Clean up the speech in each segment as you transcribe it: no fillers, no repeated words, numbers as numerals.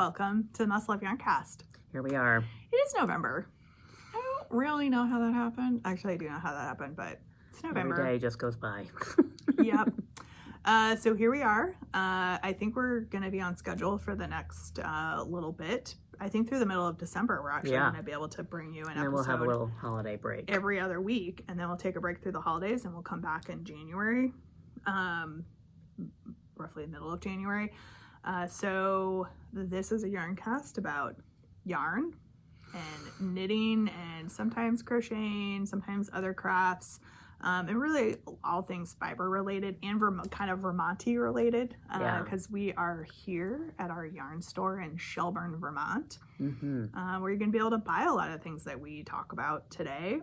Welcome to the Muscle of Yarn Cast. Here we are. It is November. I don't really know how that happened. Actually, I do know how that happened, but it's November. Every day just goes by. Yep. So here we are. I think we're going to be on schedule for the next little bit. I think through the middle of December, we're actually going to be able to bring you an episode. And then we'll have a little holiday break. Every other week, and then we'll take a break through the holidays, and we'll come back in January, roughly the middle of January. So this is a yarn cast about yarn and knitting and sometimes crocheting, sometimes other crafts, and really all things fiber related and kind of Vermonty related, because we are here at our yarn store in Shelburne, Vermont, where you're going to be able to buy a lot of things that we talk about today.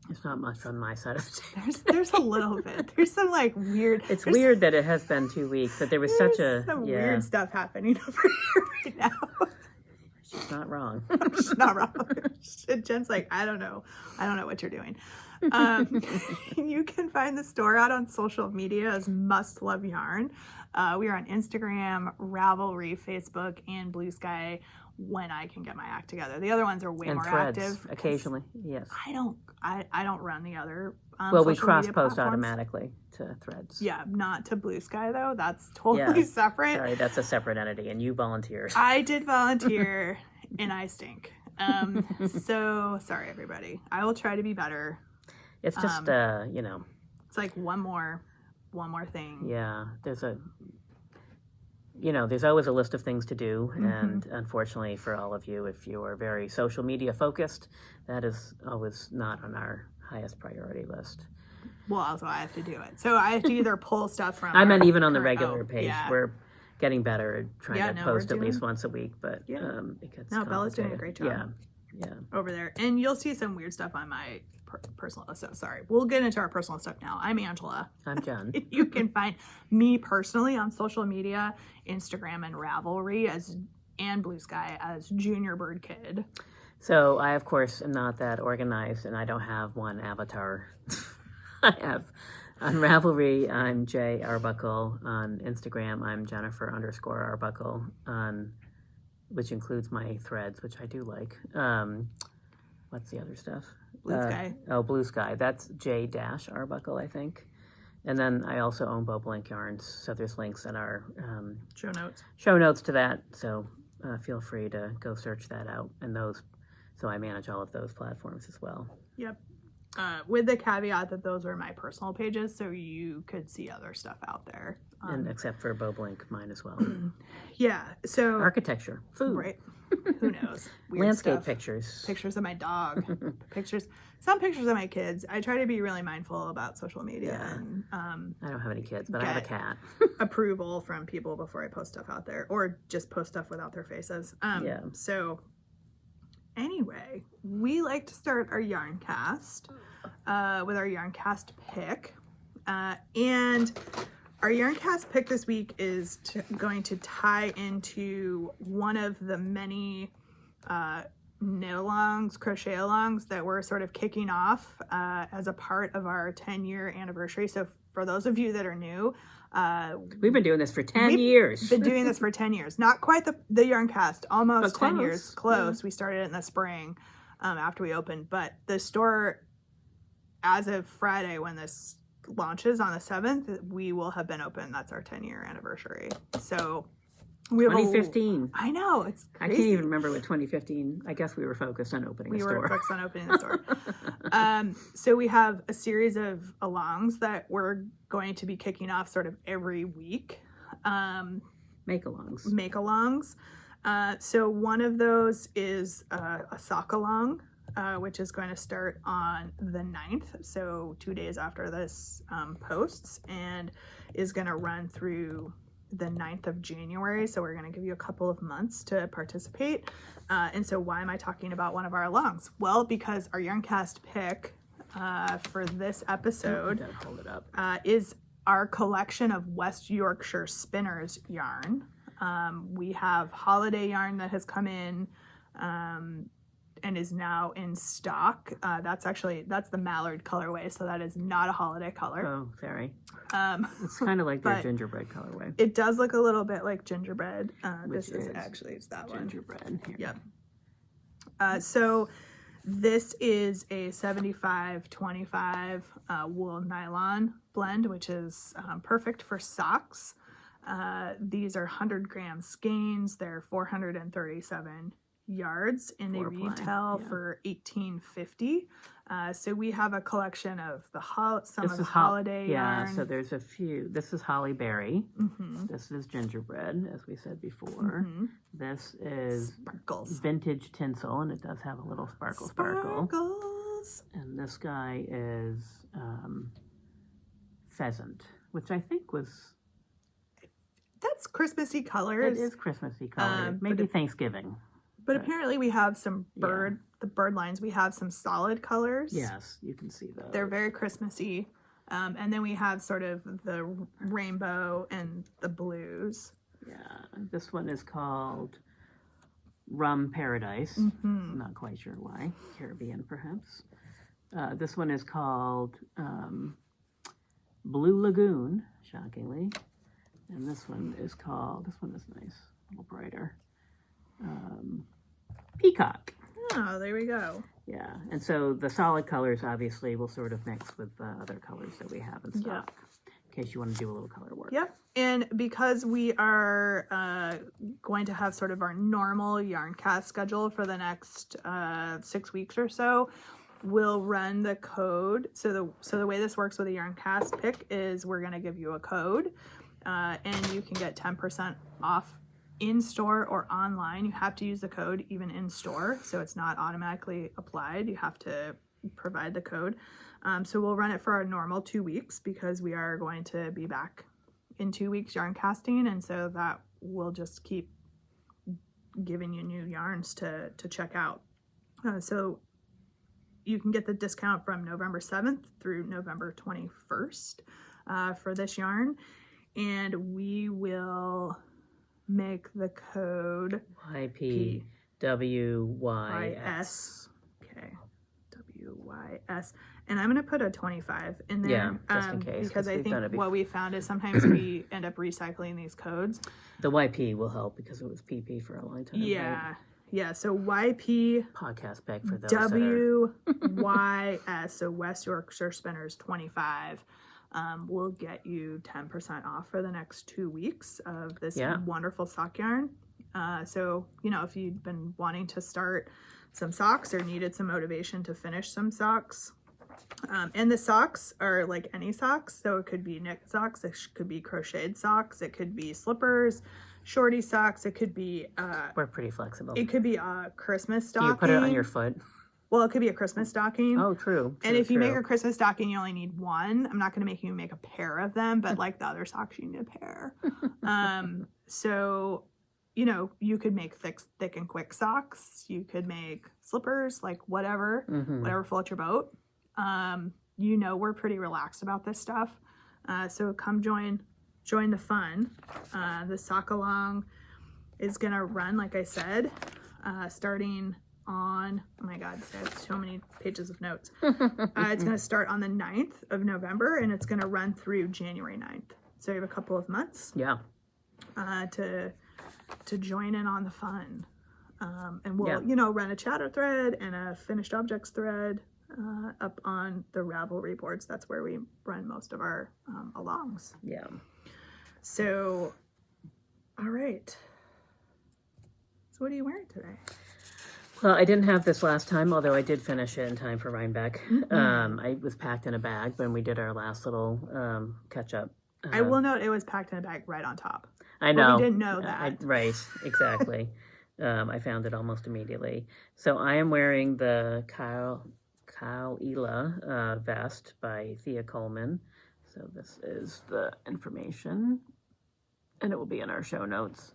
It's not much on my side of the table. There's a little bit. There's some like weird. It's weird that it has been 2 weeks, but there was such a weird stuff happening over here right now. She's not wrong. She's not wrong. Jen's like, I don't know what you're doing. You can find the store out on social media as Must Love Yarn. We are on Instagram, Ravelry, Facebook, and Blue Sky when I can get my act together. The other ones are way more Threads, active. Occasionally, yes. I don't run the other well, we social cross media post platforms. automatically to Threads. Yeah, not to Blue Sky though. That's totally separate. Sorry, that's a separate entity, and you volunteered. I did volunteer, and I stink. So sorry, everybody. I will try to be better. It's just It's like one more thing. Yeah, there's always a list of things to do, and unfortunately for all of you, if you are very social media focused, that is always not on our highest priority list. Well, also I have to do it. So I have to either pull stuff from... I meant even on the regular page. Yeah. We're getting better at trying to post at least once a week, but it gets Bella's doing a great job. Yeah. Over there. And you'll see some weird stuff on my personal stuff. Sorry. We'll get into our personal stuff now. I'm Angela. I'm Jen. You can find me personally on social media, Instagram and Ravelry and Blue Sky as Junior Bird Kid. So I, of course, am not that organized, and I don't have one avatar. I have on Ravelry, I'm J Arbuckle. On Instagram, I'm Jennifer_Arbuckle. Which includes my threads, which I do like. What's the other stuff? Blue Sky. Blue Sky. That's J-Arbuckle, I think. And then I also own Bobolink Yarns, so there's links in our show notes to that. So feel free to go search that out. And so I manage all of those platforms as well. Yep. With the caveat that those are my personal pages, so you could see other stuff out there. And except for Bobolink, mine as well. Yeah, so... Architecture, food. Right. Who knows? Weird Landscape stuff. pictures. Pictures of my dog. Some pictures of my kids. I try to be really mindful about social media. Yeah. And, I don't have any kids, but I have a cat. approval from people before I post stuff out there. Or just post stuff without their faces. So... Anyway, we like to start our yarn cast with our yarn cast pick. And our yarn cast pick this week is going to tie into one of the many knit-alongs, crochet-alongs that we're sort of kicking off as a part of our 10-year anniversary. So for those of you that are new, we've been doing this for 10 years. Been doing this for 10 years. Not quite the yarn cast, almost 10 years. Close. Yeah. We started it in the spring after we opened. But the store, as of Friday when this launches on the 7th, we will have been open. That's our 10-year anniversary. So we have 2015. I know. It's crazy. I can't even remember what 2015. I guess we were focused on opening the store. We were focused on opening the store. So we have a series of alongs that we're going to be kicking off sort of every week. Make-alongs. So one of those is a sock along, which is going to start on the 9th, so 2 days after this posts, and is going to run through the 9th of January. So we're going to give you a couple of months to participate. And so why am I talking about one of our alongs? Well, because our Yarncast pick for this episode is our collection of West Yorkshire Spinners yarn. We have holiday yarn that has come in, and is now in stock. That's the mallard colorway, so that is not a holiday color. Oh, sorry. Um, It's kind of like their but gingerbread colorway. it does look a little bit like gingerbread. Which This is is actually it's that one. Gingerbread. Here. Yep. So this is a 75-25 wool nylon blend, which is perfect for socks. These are 100-gram skeins. They're 437 yards, and they Four-ply, retail yeah. for $18.50. So we have a collection of some This of the is holiday Yeah, yarn. so there's a few. This is holly berry. Mhm. This is gingerbread, as we said before. Mhm. This is Sparkles. vintage tinsel, and it does have a little sparkle. Sparkles. And this guy is pheasant, which I think was That's Christmassy colors. it is Christmassy color. but Maybe Thanksgiving. But apparently we have some Yeah. the bird lines, we have some solid colors. Yes, you can see those. They're very Christmassy. And then we have sort of the rainbow and the blues. Yeah, this one is called Rum Paradise. Mhm. Not quite sure why. Caribbean, perhaps. This one is called Blue Lagoon, shockingly. And this one is nice, a little brighter. Peacock. Oh, there we go. Yeah, and so the solid colors obviously will sort of mix with the other colors that we have in stock, in case you want to do a little color work. Yep. And because we are going to have sort of our normal yarn cast schedule for the next 6 weeks or so, we'll run the code. So the way this works with a yarn cast pick is we're going to give you a code, and you can get 10% off in store or online. You have to use the code even in store, so it's not automatically applied. You have to provide the code. So we'll run it for our normal 2 weeks because we are going to be back in 2 weeks yarn casting, and so that will just keep giving you new yarns to check out. So you can get the discount from November 7th through November 21st for this yarn, and we will make the code YPWYS. Okay, WYS. And I'm going to put a 25 in there. Yeah, just in case, because 'cause I we've done it think what we found is sometimes we end up recycling these codes. The YP will help because it was PP for a long time. Yeah. Right? Yeah. So YP Podcast back for those that are... WYS, so West Yorkshire Spinners 25, will get you 10% off for the next 2 weeks of this wonderful sock yarn. So, if you've been wanting to start some socks or needed some motivation to finish some socks, and the socks are like any socks. So it could be knit socks, it could be crocheted socks, it could be slippers, shorty socks, it could be We're pretty flexible. it could be a Christmas stocking. You put it on your foot. Well, it could be a Christmas stocking. Oh, true. And if you make a Christmas stocking, you only need one. I'm not going to make you make a pair of them, but like the other socks, you need a pair. So, you could make thick and quick socks. You could make slippers, like whatever floats your boat. We're pretty relaxed about this stuff. So come join the fun. The sock along is going to run, like I said, starting on, oh my god, I have so many pages of notes. It's going to start on the 9th of November, and it's going to run through January 9th. So you have a couple of months to join in on the fun. And we'll, run a chatter thread and a finished objects thread up on the Ravelry boards. That's where we run most of our alongs. Yeah. So, all right. So what are you wearing today? Well, I didn't have this last time, although I did finish it in time for Rhinebeck. I was packed in a bag when we did our last little catch-up. I will note it was packed in a bag right on top. I know. But we didn't know that. Right, exactly. I found it almost immediately. So I am wearing the Kyle Ela vest by Thea Coleman. So this is the information, and it will be in our show notes.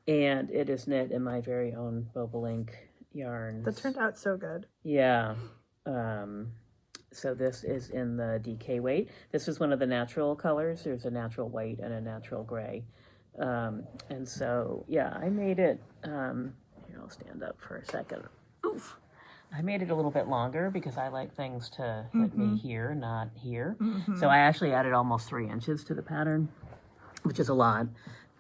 And it is knit in my very own Bobolink yarns. That turned out so good. Yeah. So this is in the DK weight. This is one of the natural colors. There's a natural white and a natural gray. And so, I made it. Here, Here, I'll stand up for a second. Oof. I made it a little bit longer because I like things to hit me here, not here. So I actually added almost 3 inches to the pattern, which is a lot.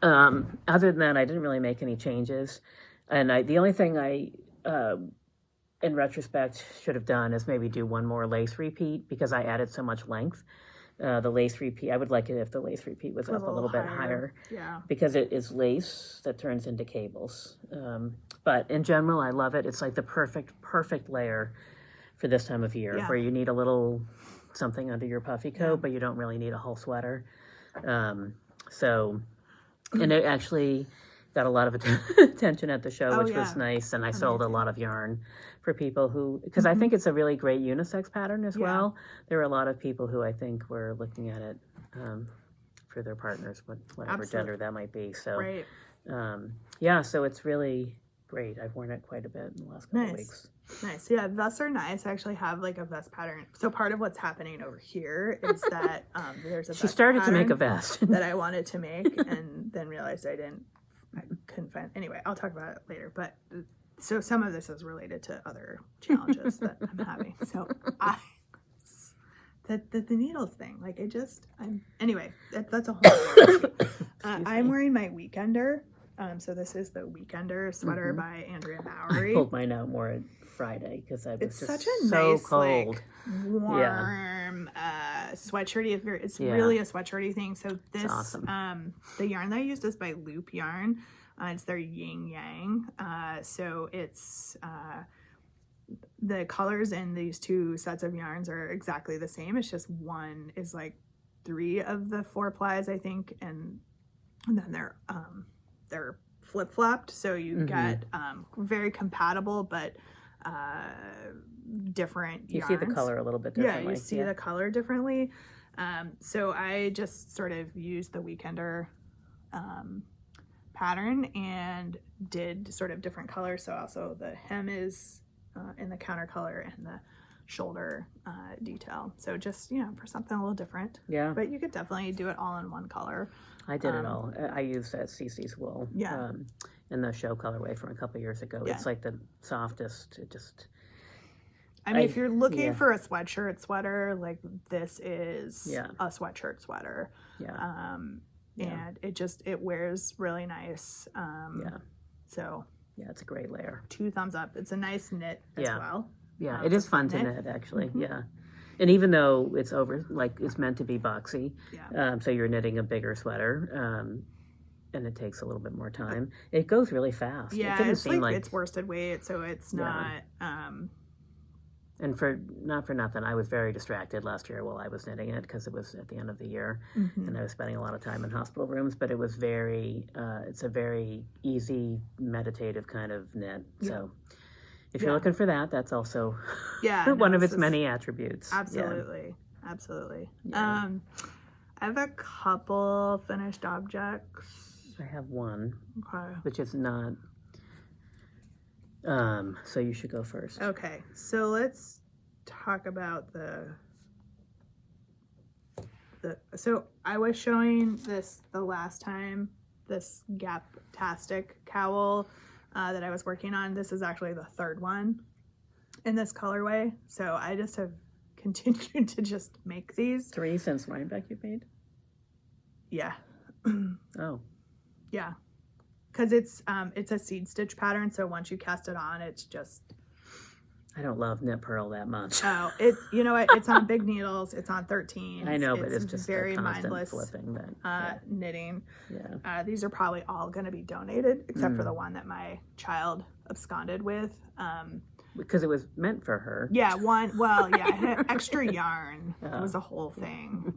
Other than that, I didn't really make any changes. And the only thing I, in retrospect, should have done is maybe do one more lace repeat because I added so much length. The lace repeat, I would like it if the lace repeat was up a little bit higher. Yeah. Because it is lace that turns into cables. But in general, I love it. It's like the perfect layer for this time of year where you need a little something under your puffy coat, but you don't really need a whole sweater. And it actually got a lot of attention at the show, which was nice. And I sold a lot of yarn for people who, because I think it's a really great unisex pattern as well. There were a lot of people who I think were looking at it for their partners, whatever gender that might be. So, so it's really great. I've worn it quite a bit in the last couple of weeks. Nice. Yeah, vests are nice. I actually have like a vest pattern. So part of what's happening over here is that there's a vest She started to make a vest that I wanted to make and then realized I couldn't find. Anyway, I'll talk about it later. But so some of this is related to other challenges that I'm having. So the needles thing, like anyway, that's a whole other issue. I'm wearing my Weekender. So this is the Weekender sweater by Andrea Mowry. I pulled mine out more Friday because I was it's just such a so nice, cold. like, warm sweatshirty. It's really a sweatshirty thing. So this, awesome. The yarn that I used is by Loop Yarn. It's their Yin Yang. So it's the colors in these 2 sets of yarns are exactly the same. It's just one is like 3 of the 4 plies, I think, and then they're flip-flopped, so you get very compatible but different yarns. You see the color a little bit differently. Yeah, you see the color differently. So I just sort of used the Weekender pattern and did sort of different colors. So also the hem is in the counter color and the shoulder detail. So just, for something a little different. Yeah. But you could definitely do it all in one color. I did it all. I used Cece's wool in the show colorway from a couple years ago. It's like the softest. It just... if you're looking for a sweatshirt sweater, like this is a sweatshirt sweater. Yeah. And it wears really nice. So... Yeah, it's a great layer. 2 thumbs up. It's a nice knit as well. Yeah, it is fun to knit, actually. Yeah. And even though it's it's meant to be boxy, so you're knitting a bigger sweater, and it takes a little bit more time, it goes really fast. Yeah, it didn't seem like it's worsted weight, so it's not... And not for nothing, I was very distracted last year while I was knitting it because it was at the end of the year, and I was spending a lot of time in hospital rooms. But it was it's a very easy, meditative kind of knit. So if you're looking for that, that's also one of its many attributes. Absolutely, absolutely. I have a couple finished objects. I have one, okay, which is not. So you should go first. Okay, so let's talk about so I was showing this the last time, this Gap-tastic cowl that I was working on. This is actually the 3rd one in this colorway. So I just have continued to just make these. 3 since Rhinebeck you made? Yeah. Oh. Yeah. Because it's a seed stitch pattern, so once you cast it on, it's just... I don't love knit purl that much. Oh, you know what? It's on big needles. It's on 13. I know, but it's just very a constant mindless flipping that knitting. Yeah. These are probably all going to be donated, except for the one that my child absconded with. Because it was meant for her. Yeah, I had extra yarn. It was a whole thing.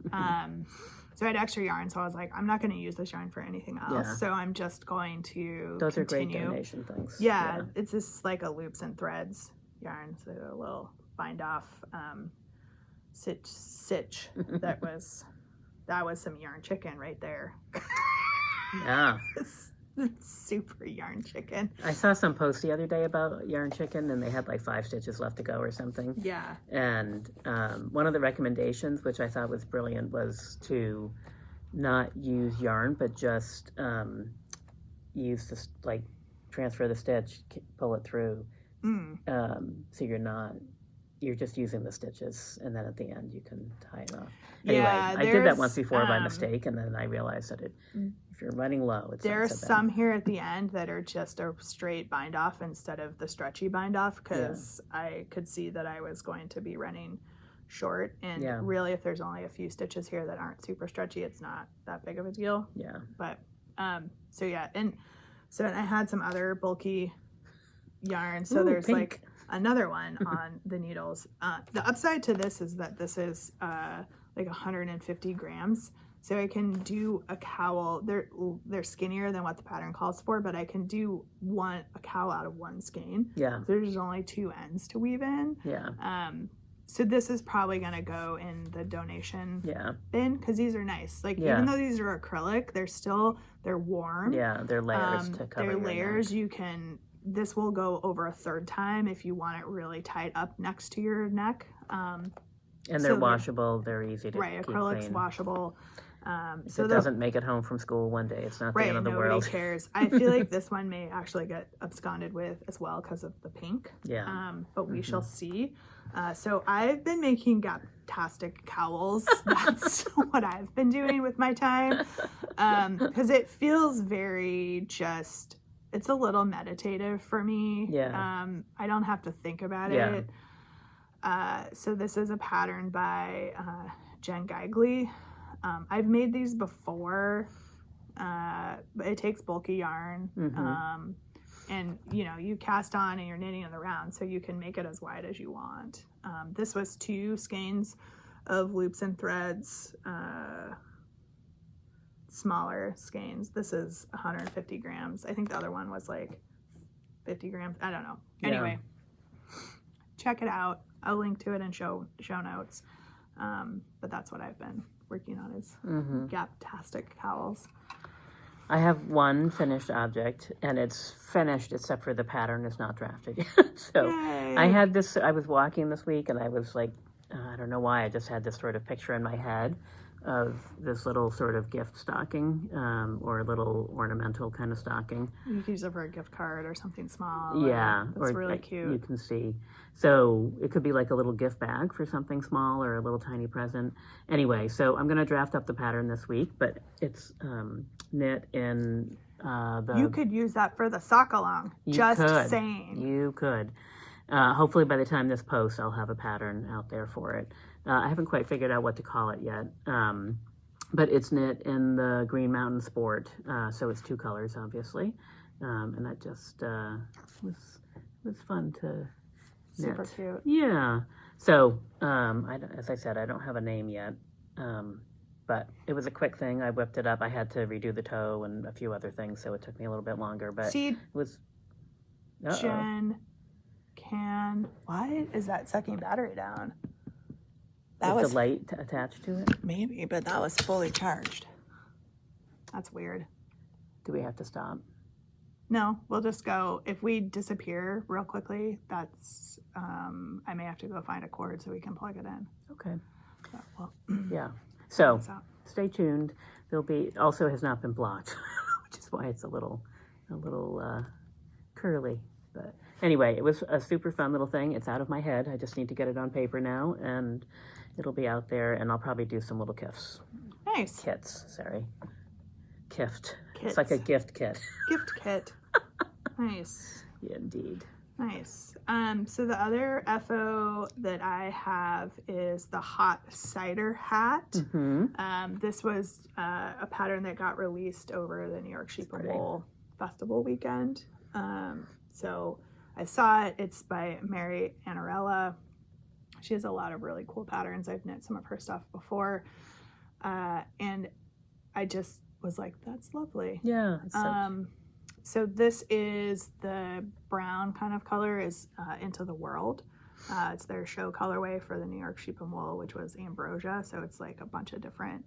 So I had extra yarn, so I was like, I'm not going to use this yarn for anything else. Yeah. So I'm just going to Those continue. are great donation things. Yeah, it's just like a loops and threads yarn, so a little bind off sitch. That was some yarn chicken right there. Yeah. Super yarn chicken. I saw some post the other day about yarn chicken, and they had like 5 stitches left to go or something. Yeah. And one of the recommendations, which I thought was brilliant, was to not use yarn, but just use this like transfer the stitch, pull it through. Mm. So you're just using the stitches, and then at the end you can tie it off. Yeah, Anyway, I did that there's, once before by mistake, and then I realized that if you're running low, it's there not are so bad. some here at the end that are just a straight bind off instead of the stretchy bind off, because I could see that I was going to be running short, and really if there's only a few stitches here that aren't super stretchy, it's not that big of a deal. Yeah. But so yeah, and so I had some other bulky yarn. So there's pink. like another one on the needles. The upside to this is that this is like 150 grams. So I can do a cowl. They're skinnier than what the pattern calls for, but I can do a cowl out of one skein. Yeah. There's only 2 ends to weave in. Yeah. So this is probably going to go in the donation bin, because these are nice. Like, even though these are acrylic, they're warm. Yeah, they're layers to cover your layers. neck. This will go over a third time if you want it really tight up next to your neck. And they're washable. They're easy to keep acrylic's clean. washable. If it doesn't make it home from school one day, it's not the end of the world. Nobody cares. I feel like this one may actually get absconded with as well because of the pink. Yeah. But we shall see. So I've been making Gaptastic cowls. That's what I've been doing with my time. Because it feels very just, it's a little meditative for me. Yeah. I don't have to think about it. So this is a pattern by Jen Geigley. I've made these before, but it takes bulky yarn. And you cast on and you're knitting in the round, so you can make it as wide as you want. This was 2 skeins of loops and threads, smaller skeins. This is 150 grams. I think the other one was like 50 grams. I don't know. Anyway, check it out. I'll link to it in show notes. But that's what I've been working on is Gaptastic cowls. I have one finished object, and it's finished except for the pattern is not drafted yet. So Yay. I was walking this week, and I was like, I don't know why, I just had this sort of picture in my head of this little sort of gift stocking, or a little ornamental kind of stocking. You could use it for a gift card or something small. Yeah. That's really cute. You can see. So it could be like a little gift bag for something small or a little tiny present. Anyway, so I'm going to draft up the pattern this week, but it's knit in You could use that for the sock along. Just saying. You could. Hopefully by the time this posts, I'll have a pattern out there for it. I haven't quite figured out what to call it yet. But it's knit in the Green Mountain Sport. So it's 2 colors, obviously. And that just was fun to knit. Super cute. Yeah. So, as I said, I don't have a name yet. But it was a quick thing. I whipped it up. I had to redo the toe and a few other things, so it took me a little bit longer. But it was... Jen what is that sucking battery down? That was the light attached to it? Maybe, but that was fully charged. That's weird. Do we have to stop? No, we'll just go. If we disappear real quickly, that's I may have to go find a cord so we can plug it in. Okay. So, well, yeah. So stay tuned. There'll be also has not been blocked, which is why it's a little curly. But anyway, it was a super fun little thing. It's out of my head. I just need to get it on paper now, and it'll be out there. And I'll probably do some little kits. Nice. Kits. Sorry. Gift. Kits. It's like a gift kit. Gift kit. Nice. Yeah, indeed. Nice. So the other FO that I have is the hot cider hat. This was a pattern that got released over the New York Sheep and Wool Festival weekend. So I saw it. It's by Mary Annarella. She has a lot of really cool patterns. I've knit some of her stuff before. And I just was like, that's lovely. Yeah. So this is the brown kind of color is Into the World. It's their show colorway for the New York Sheep and Wool, which was Ambrosia. So it's like a bunch of different,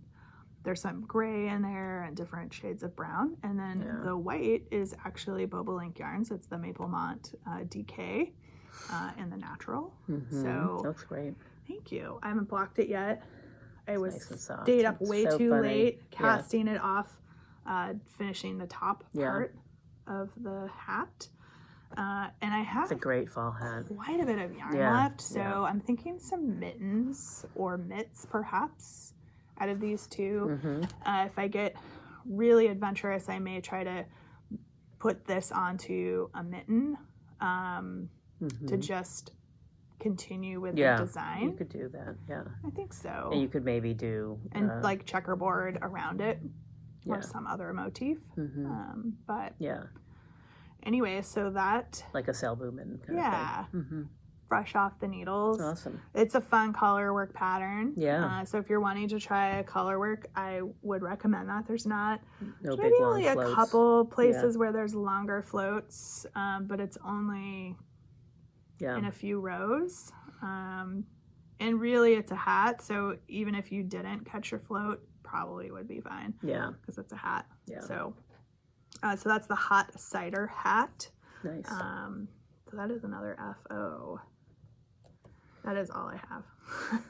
there's some gray in there and different shades of brown. And then the white is actually Bobolink yarns. It's the Maplemont DK in the natural. So looks great. Thank you. I haven't blocked it yet. I was nice stayed up way too funny. late casting it off, finishing the top part of the hat. And I have It's a great fall hat. quite a bit of yarn Yeah, left, so yeah. I'm thinking some mittens or mitts perhaps out of these two. Mm-hmm. If I get really adventurous, I may try to put this onto a mitten to just continue with the You design. could do that, yeah. I think so. And you could maybe do... And like checkerboard around it Yeah. or some other motif. But yeah, anyway, so that, like a Selbu mitten kind yeah, of thing. Mm-hmm. fresh off the needles. Awesome. It's a fun color work pattern. Yeah. So if you're wanting to try a color work, I would recommend that. There's not No maybe big long only a floats. couple places where there's longer floats, but it's only in a few rows. And really it's a hat, so even if you didn't catch your float, probably would be fine. Yeah. Because it's a hat. Yeah. So that's the hot cider hat. Nice. So that is another FO. That is all I have.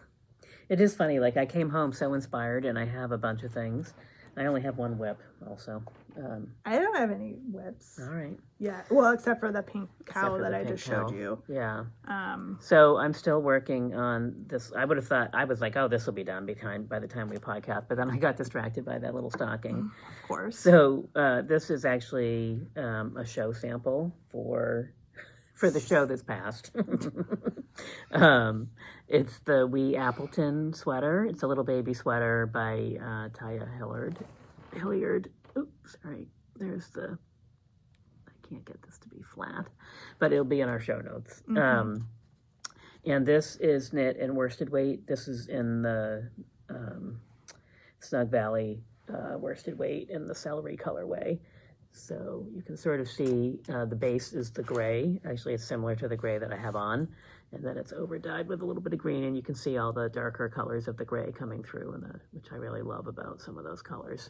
It is funny, like I came home so inspired and I have a bunch of things. I only have one whip also. I don't have any whips. All right. Yeah, well, except for the pink cowl for that the I pink just showed cowl. you. Yeah. Um, So I'm still working on this. I would have thought, I was like, oh, this will be done by the time we podcast. But then I got distracted by that little stocking. of course. So this is actually a show sample for the show that's passed. It's the Wee Appleton sweater. It's a little baby sweater by Taya Hilliard. Oops, sorry. There's the... I can't get this to be flat, but it'll be in our show notes. And this is knit in worsted weight. This is in the Snug Valley worsted weight in the celery colorway. So you can sort of see the base is the gray. Actually, it's similar to the gray that I have on. And then it's over dyed with a little bit of green, and you can see all the darker colors of the gray coming through, which I really love about some of those colors.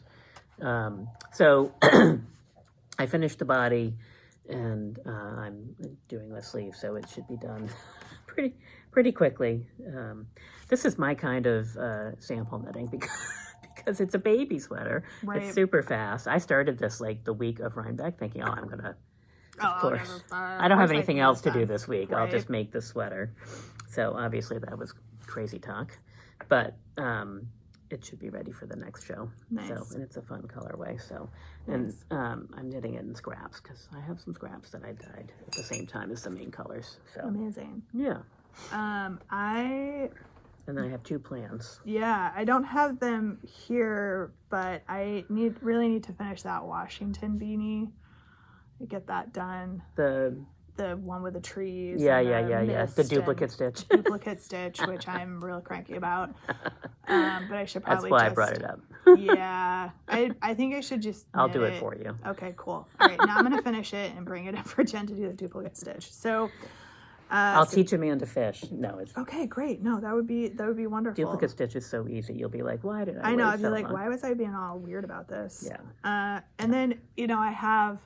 So I finished the body, and I'm doing the sleeve, so it should be done pretty quickly. This is my kind of sample knitting because it's a baby sweater. Right. It's super fast. I started this like the week of Rhinebeck, thinking, I'm gonna. Of course, I don't have anything else to do this week. Right. I'll just make this sweater. So obviously that was crazy talk, but it should be ready for the next show. Nice. So, and it's a fun colorway. So, and I'm knitting it in scraps because I have some scraps that I dyed at the same time as the main colors. So Amazing. yeah. And then I have two plans. Yeah, I don't have them here, but I really need to finish that Washington beanie. Get that done. The one with the trees. Yeah. The duplicate stitch. Duplicate stitch, which I'm real cranky about. But I should probably. That's why I brought it up. Yeah, I think I should just. I'll do it for you. Okay, cool. All right, now I'm gonna finish it and bring it in for Jen to do the duplicate stitch. So. I'll teach Amanda fish. No, it's okay. Great. No, that would be wonderful. Duplicate stitch is so easy. You'll be like, why did I? I know. I'd be so like, long? why was I being all weird about this? Yeah. And then I have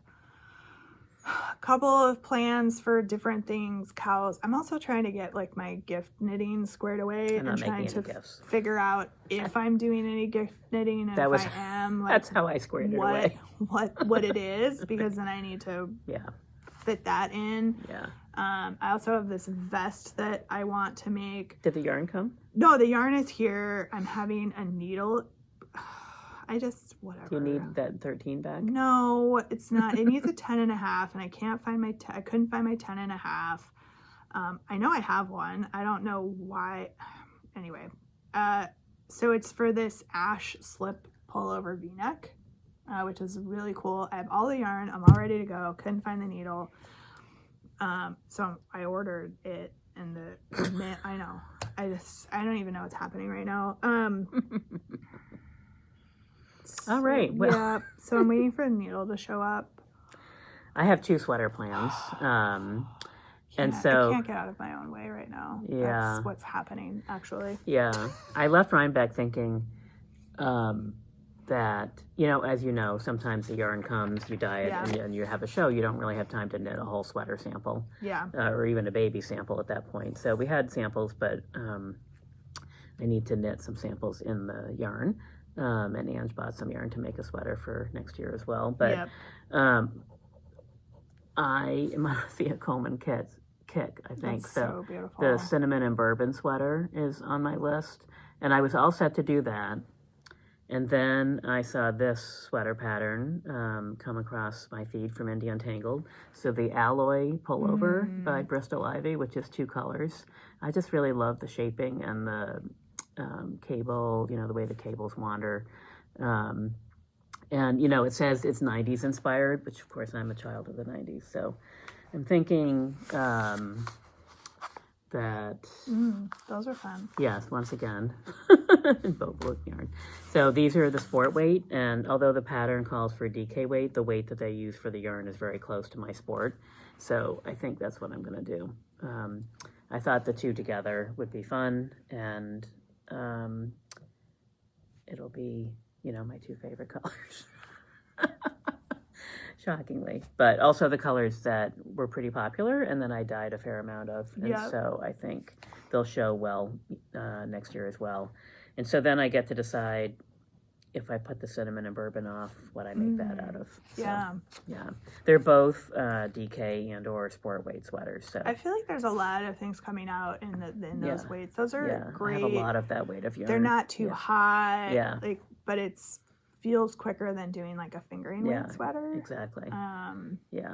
a couple of plans for different things. Cowls. I'm also trying to get like my gift knitting squared away and trying to figure out if I'm doing any gift knitting. And if I am, like, that's how I squared it away. What it is, because then I need to fit that in. Yeah. I also have this vest that I want to make. Did the yarn come? No, the yarn is here. I'm having a needle. Whatever. Do you need that 13 back? No, it's not. It needs a 10.5, and I can't find I couldn't find my 10.5. I know I have one. I don't know why. Anyway, so it's for this ash slip pullover V-neck, which is really cool. I have all the yarn. I'm all ready to go. Couldn't find the needle. So I ordered it, and I know. I don't even know what's happening right now. All right. Well. Yeah. So I'm waiting for the needle to show up. I have two sweater plans. And so I can't get out of my own way right now. Yeah. That's what's happening, actually. Yeah. I left Rhinebeck thinking that, as you know, sometimes the yarn comes, you dye it, and you have a show. You don't really have time to knit a whole sweater sample. Yeah. Or even a baby sample at that point. So we had samples, but I need to knit some samples in the yarn. And Ange bought some yarn to make a sweater for next year as well. But I am on a Thea Coleman kick, I think. That's so beautiful. The cinnamon and bourbon sweater is on my list. And I was all set to do that. And then I saw this sweater pattern come across my feed from Indie Untangled. So the Alloy Pullover by Bristol Ivy, which is 2 colors. I just really love the shaping and the cable, the way the cables wander. And, it says it's 90s inspired, which of course I'm a child of the 90s. So I'm thinking that... those are fun. Yes, once again, boat yarn. So these are the sport weight, and although the pattern calls for DK weight, the weight that they use for the yarn is very close to my sport. So I think that's what I'm going to do. I thought the 2 together would be fun, and it'll be, my 2 favorite colors. Shockingly, but also the colors that were pretty popular and then I dyed a fair amount of, and so I think they'll show well next year as well. And so then I get to decide if I put the cinnamon and bourbon off, what I make that out of. So, yeah, they're both DK and or sport weight sweaters. So I feel like there's a lot of things coming out in those weights. Those are great. I have a lot of that weight of yarn. They're not too hot. Yeah, but it's feels quicker than doing like a fingering weight sweater. Exactly.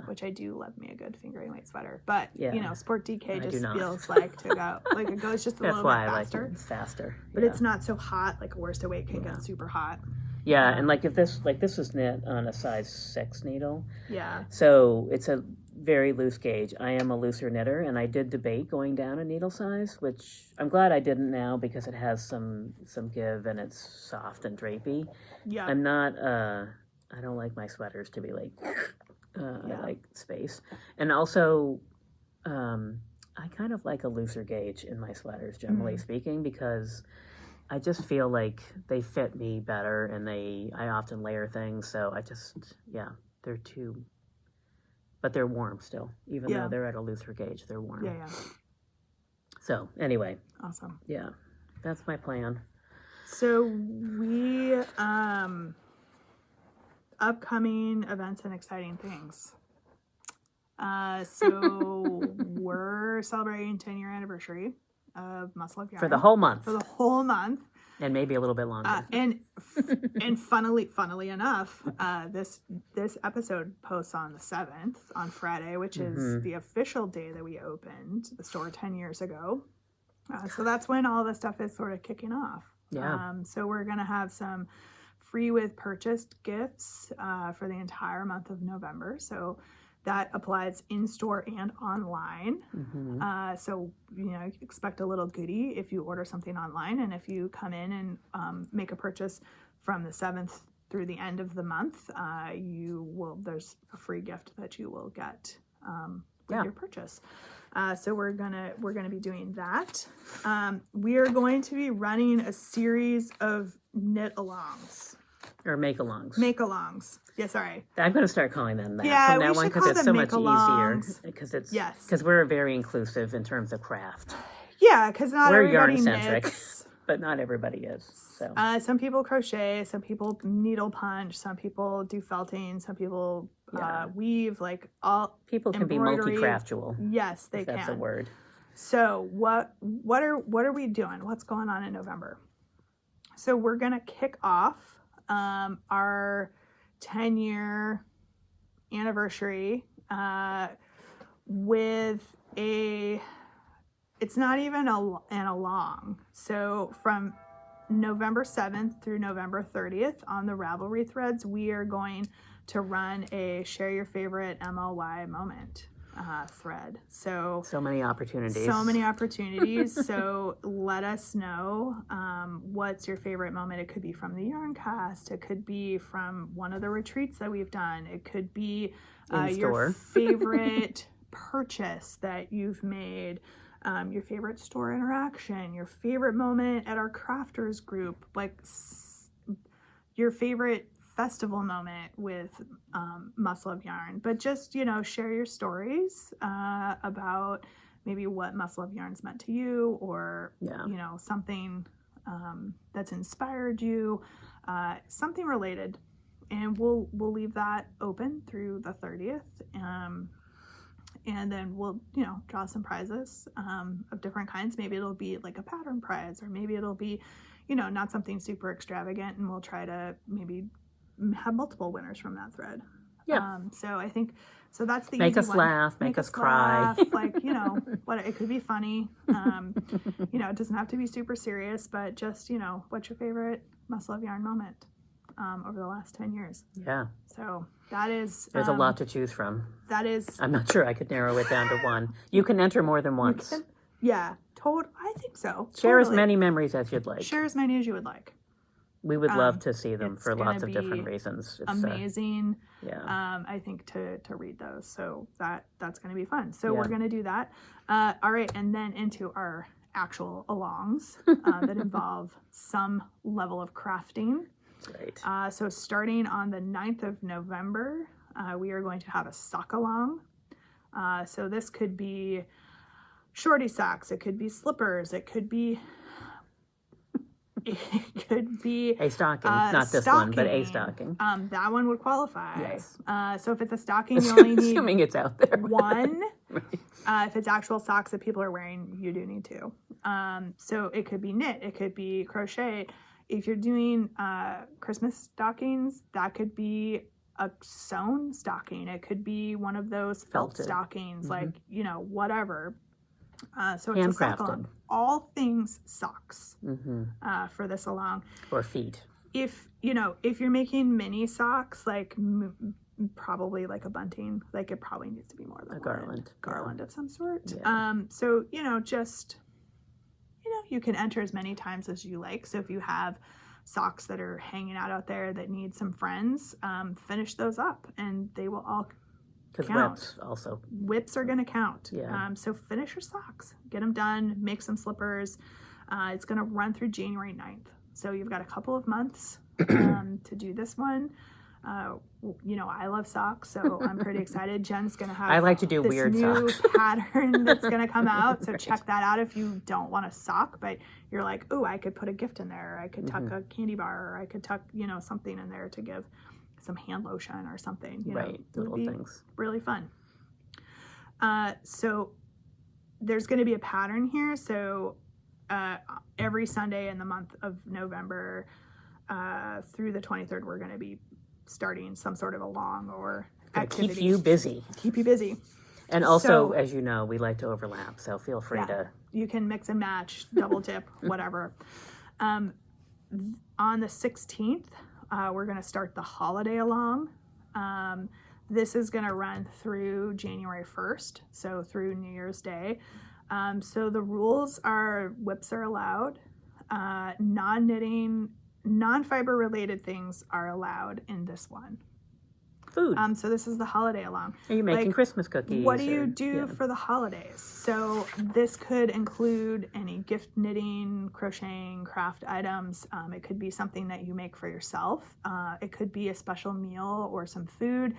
Which I do love me a good fingering weight sweater. But Sport DK just feels like it goes just a little bit faster. That's why I like it. It's faster. But it's not so hot. Like a worsted weight can get super hot. Yeah, and if this is knit on a size 6 needle. Yeah. So it's a very loose gauge. I am a looser knitter, and I did debate going down a needle size, which I'm glad I didn't now because it has some give and it's soft and drapey. Yeah. I'm not. I don't like my sweaters to be like. I like space, and also, I kind of like a looser gauge in my sweaters, generally speaking, because I just feel like they fit me better, and I often layer things, so they're too. But they're warm still, even though they're at a looser gauge. They're warm. Yeah. So anyway. Awesome. Yeah, that's my plan. So we upcoming events and exciting things. So we're celebrating 10-year anniversary of Muscle of Yarn for the whole month. And maybe a little bit longer. And funnily enough, this episode posts on the 7th, on Friday, which is the official day that we opened the store 10 years ago. So that's when all this stuff is sort of kicking off. Yeah. So we're going to have some free with purchased gifts for the entire month of November. So that applies in-store and online. So, expect a little goodie if you order something online. And if you come in and make a purchase from the 7th through the end of the month, there's a free gift that you will get with your purchase. So we're gonna be doing that. We are going to be running a series of knit-alongs. Or make-alongs. Make-alongs. Yeah, sorry. I'm going to start calling them that from now on because it's so much easier. Because we're very inclusive in terms of craft. Yeah, because not we're everybody yarn-centric, knits. But not everybody is. So some people crochet, some people needle punch, some people do felting, some people weave. Like all people can be multi-craftual. Yes, they can. That's a word. So what are we doing? What's going on in November? So we're gonna kick off our 10-year anniversary with it's not even an along. So from November 7th through November 30th on the Ravelry threads, we are going to run a share your favorite MLY moment thread. So many opportunities. So let us know what's your favorite moment. It could be from the Yarn Cast. It could be from one of the retreats that we've done. It could be your favorite purchase that you've made, your favorite store interaction, your favorite moment at our crafters group, like your favorite festival moment with Muscle of Yarn. But just, share your stories about maybe what Muscle of Yarn's meant to you, or something that's inspired you, something related. And we'll leave that open through the 30th. And then we'll, draw some prizes of different kinds. Maybe it'll be like a pattern prize, or maybe it'll be, not something super extravagant, and we'll try to maybe have multiple winners from that thread. Yeah. So I think, so that's the Make easy us one. laugh, make us cry. Laugh, like, what it could be funny. It doesn't have to be super serious, but just, what's your favorite Must Love Yarn moment over the last 10 years? Yeah. So that is... There's a lot to choose from. That is... I'm not sure I could narrow it down to one. You can enter more than once. Yeah, I think so. Share as Totally. many memories as you'd like. Share as many as you would like. We would love to see them it's for lots gonna of different be reasons. It's amazing. Yeah. I think to read those. So that's going to be fun. So Yeah. we're going to do that. All right, and then into our actual alongs that involve some level of crafting. Right. So starting on the 9th of November, we are going to have a sock along. So this could be shorty socks. It could be slippers. It could be a stocking, not this one, but a stocking. That one would qualify. Yes. So if it's a stocking, you only need assuming it's out there. one. Right. If it's actual socks that people are wearing, you do need two. So it could be knit. It could be crochet. If you're doing Christmas stockings, that could be a sewn stocking. It could be one of those felt Felted. stockings, like, whatever. So it's Handcrafted. a sock along. All things socks for this along. Or feet. If you're making mini socks, like probably like a bunting, like it probably needs to be more than A garland. garland of some sort. Yeah. So just you can enter as many times as you like. So if you have socks that are hanging out there that need some friends, finish those up, and they will all Because count. whips also. Whips are going to count. Yeah. So finish your socks, get them done, make some slippers. It's going to run through January 9th. So you've got a couple of months to do this one. I love socks, so I'm pretty excited. Jen's going to have I like to do this weird new socks. pattern that's going to come out. So check that out if you don't want a sock, but you're like, oh, I could put a gift in there. I could tuck a candy bar, or I could tuck, something in there to give some hand lotion or something. Right. It would Little be things. really fun. So there's going to be a pattern here. So every Sunday in the month of November through the 23rd, we're going to be starting some sort of along or activity. Keep you busy. Keep you busy. And also, as you know, we like to overlap, so feel free to. You can mix and match, double dip, whatever. On the 16th, we're going to start the holiday along. This is going to run through January 1st, so through New Year's Day. So the rules are whips are allowed. Non-knitting, non-fiber related things are allowed in this one. Food. So this is the holiday along. Are you making Christmas cookies? What do you do for the holidays? So this could include any gift knitting, crocheting, craft items. It could be something that you make for yourself. It could be a special meal or some food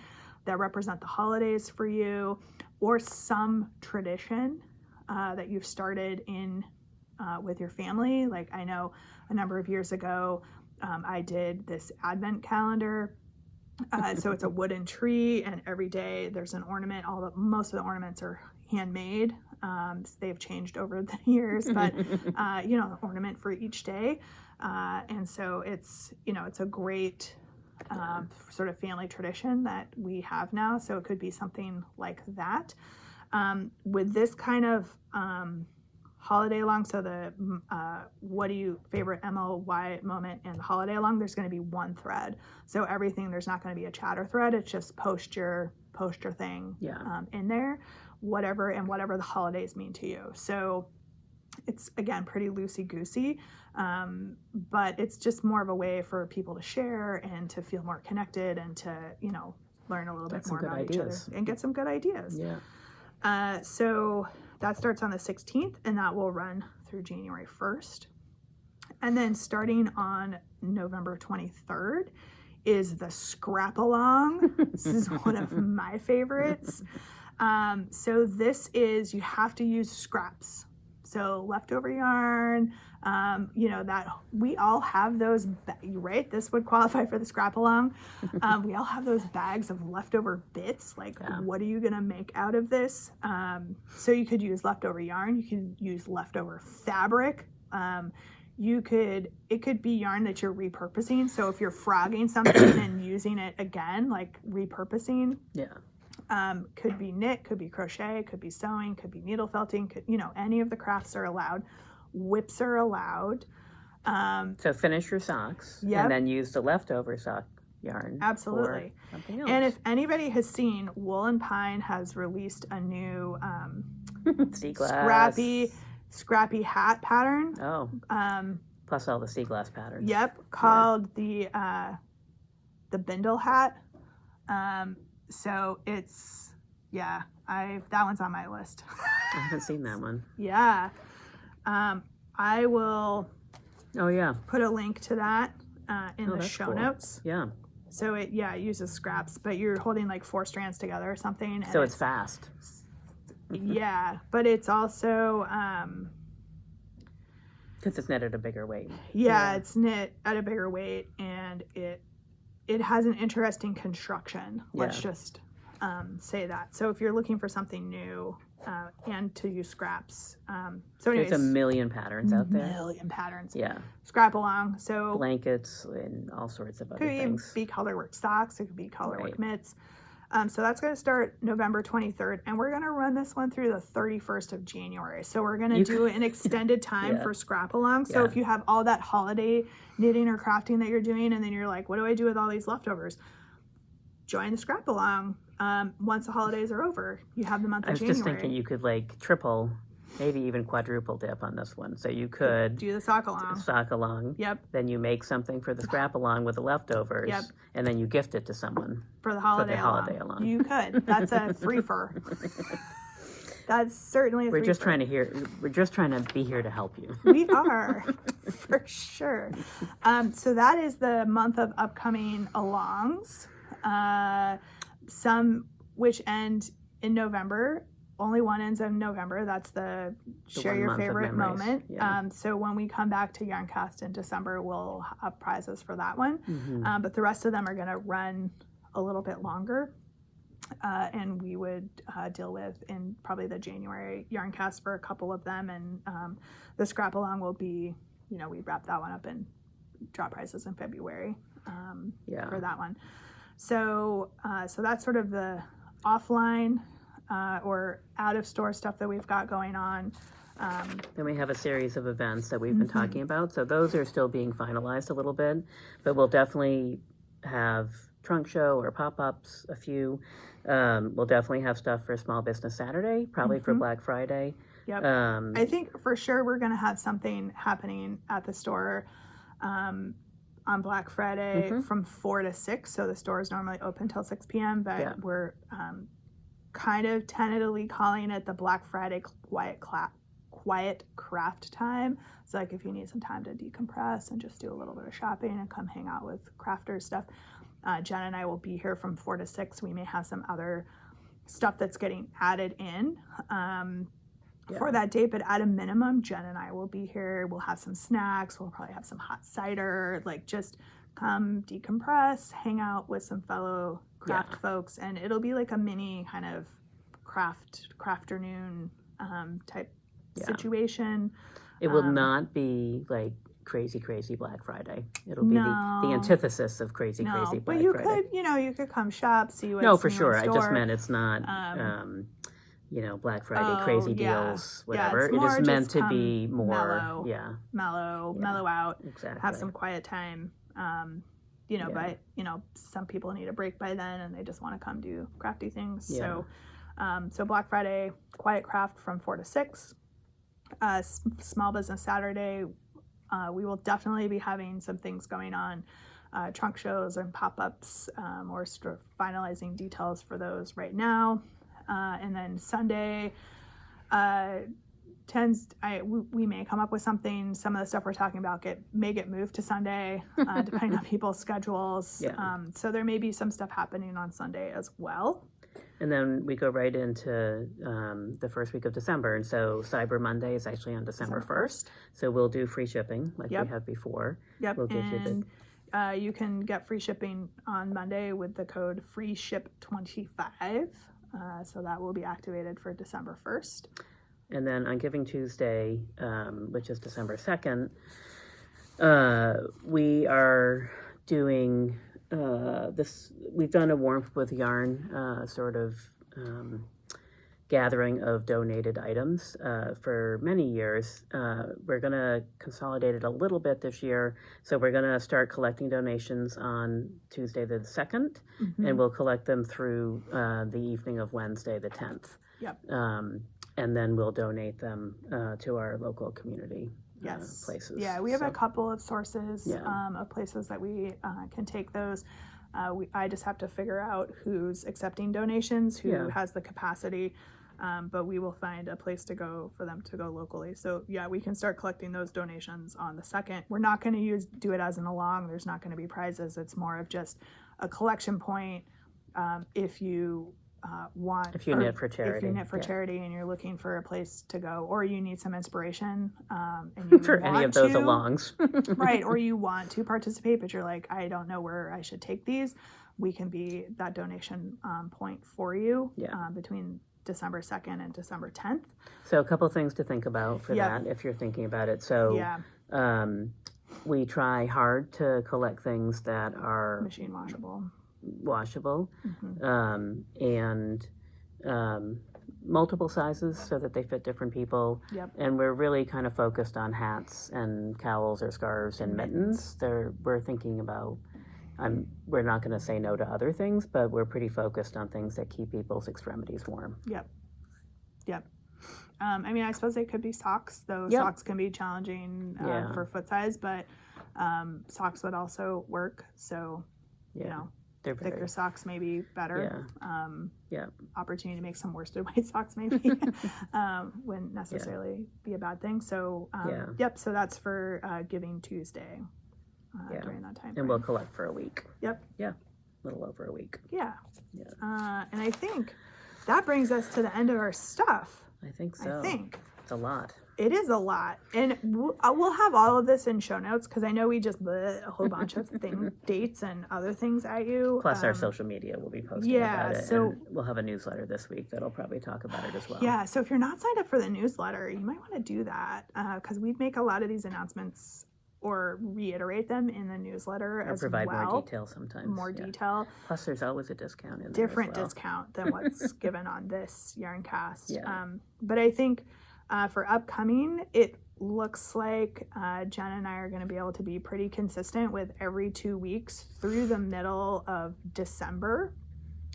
that represent the holidays for you, or some tradition that you've started in with your family. Like I know a number of years ago, I did this advent calendar. So it's a wooden tree, and every day there's an ornament. Most of the ornaments are handmade. They've changed over the years, but an ornament for each day. And so it's a great sort of family tradition that we have now. So it could be something like that. With this kind of holiday along, so the what do you favorite MLY moment and the holiday along, there's going to be one thread. So everything, there's not going to be a chatter thread. It's just post your thing in there, whatever the holidays mean to you. So it's, again, pretty loosey-goosey, but it's just more of a way for people to share and to feel more connected and to learn a little bit more about each other and get some good ideas. So that starts on the 16th, and that will run through January 1st. And then starting on November 23rd is the scrap along. This is one of my favorites. So this is, you have to use scraps. So leftover yarn, You know, that we all have those, right? This would qualify for the scrap along. We all have those bags of leftover bits. Like, what are you going to make out of this? So you could use leftover yarn. You could use leftover fabric. It could be yarn that you're repurposing. So if you're frogging something and using it again, like repurposing. Yeah. Could be knit, could be crochet, could be sewing, could be needle felting, you know, any of the crafts are allowed. Whips are allowed. So finish your socks and then use the leftover sock yarn. Absolutely. For something else. And if anybody has seen, Wool and Pine has released a new sea glass. scrappy hat pattern. Oh. Plus all the sea glass patterns. Yep, called the Bindle hat. So it's that one's on my list. I haven't seen that one. Yeah. I will put a link to that in the show notes. Yeah. So it uses scraps, but you're holding like 4 strands together or something. So it's fast. Yeah, but it's also because it's knit at a bigger weight. Yeah, it's knit at a bigger weight, and it has an interesting construction. Let's just say that. So if you're looking for something new and to use scraps, so anyways, there's a million patterns out there. Million patterns. Yeah. Scrap along. So blankets and all sorts of other things. Could be colorwork socks. It could be colorwork mitts. So that's going to start November 23rd, and we're going to run this one through the 31st of January. So we're going to do an extended time for scrap along. So if you have all that holiday knitting or crafting that you're doing, and then you're like, what do I do with all these leftovers? Join the scrap along. Once the holidays are over, you have the month of January. I was just thinking you could like triple, maybe even quadruple dip on this one. So you could do the sock along. Sock along. Yep. Then you make something for the scrap along with the leftovers. Yep. And then you gift it to someone for the holiday along. You could. That's a free for. That's certainly a free We're just trying to be here to help you. We are, for sure. So that is the month of upcoming alongs. Some which end in November. Only one ends in November. That's the share your favorite moment. Yeah. So when we come back to Yarncast in December, we'll have prizes for that one. Mm-hmm. But the rest of them are going to run a little bit longer. And we would deal with in probably the January Yarncast for a couple of them. And the scrap along will be, we wrap that one up and drop prizes in February for that one. So that's sort of the offline or out of store stuff that we've got going on. Then we have a series of events that we've been talking about. So those are still being finalized a little bit, but we'll definitely have trunk show or pop-ups, a few. We'll definitely have stuff for Small Business Saturday, probably for Black Friday. Yep. I think for sure we're going to have something happening at the store on Black Friday from 4 to 6. So the store is normally open till 6 p.m., but we're kind of tentatively calling it the Black Friday quiet craft time. So like if you need some time to decompress and just do a little bit of shopping and come hang out with crafters stuff, Jen and I will be here from 4 to 6. We may have some other stuff that's getting added in for that date, but at a minimum, Jen and I will be here. We'll have some snacks. We'll probably have some hot cider, like just come decompress, hang out with some fellow craft folks, and it'll be like a mini kind of crafternoon type situation. It will not be like crazy Black Friday. It'll be the antithesis of crazy Black Friday. But you could, you could come shop, see what's No, for sure. I just meant it's not Black Friday crazy deals, whatever. It is meant to be more mellow out, exactly. Have some quiet time. But some people need a break by then and they just want to come do crafty things. So Black Friday quiet craft from 4 to 6. Small Business Saturday, we will definitely be having some things going on, trunk shows and pop-ups. We're sort of finalizing details for those right now. And then Sunday we may come up with something. Some of the stuff we're talking about may get moved to Sunday, depending on people's schedules. So there may be some stuff happening on Sunday as well. And then we go right into the first week of December. And so Cyber Monday is actually on December 1st. So we'll do free shipping like we have before. Yep. We'll give you the... you can get free shipping on Monday with the code FREESHIP25. So that will be activated for December 1st. And then on Giving Tuesday, which is December 2nd, we are doing this. We've done a Warmth with Yarn sort of gathering of donated items for many years. We're going to consolidate it a little bit this year. So we're going to start collecting donations on Tuesday the 2nd, and we'll collect them through the evening of Wednesday the 10th. Yep. And then we'll donate them to our local community places. Yeah, we have a couple of sources of places that we can take those. I just have to figure out who's accepting donations, who has the capacity, but we will find a place to go for them to go locally. So yeah, we can start collecting those donations on the 2nd. We're not going to do it as an along. There's not going to be prizes. It's more of just a collection point. If you knit for charity and you're looking for a place to go, or you need some inspiration and you for any of those alongs, right, or you want to participate but you're like, I don't know where I should take these, we can be that donation point for you between December 2nd and December 10th. So a couple things to think about for that if you're thinking about it. So we try hard to collect things that are machine washable, and multiple sizes so that they fit different people. And we're really kind of focused on hats and cowls or scarves and mittens. We're thinking about, we're not going to say no to other things, but we're pretty focused on things that keep people's extremities warm. Yep. I mean, I suppose they could be socks, though. Socks can be challenging for foot size, but socks would also work. So, you know, thicker socks may be better. Opportunity to make some worsted weight socks maybe wouldn't necessarily be a bad thing. So, so that's for Giving Tuesday during that time. And we'll collect for a week. A little over a week. And I think that brings us to the end of our stuff. I think so. It's a lot. It is a lot. And we'll have all of this in show notes because I know we just a whole bunch of dates and other things at you. Plus our social media will be posting about it. So, and we'll have a newsletter this week that'll probably talk about it as well. Yeah, so if you're not signed up for the newsletter, you might want to do that because we make a lot of these announcements or reiterate them in the newsletter or as provide well. more detail sometimes. More detail. Plus there's always a discount in there different as well. Discount than what's given on this Yarncast. But I think for upcoming, it looks like Jen and I are going to be able to be pretty consistent with every 2 weeks through the middle of December.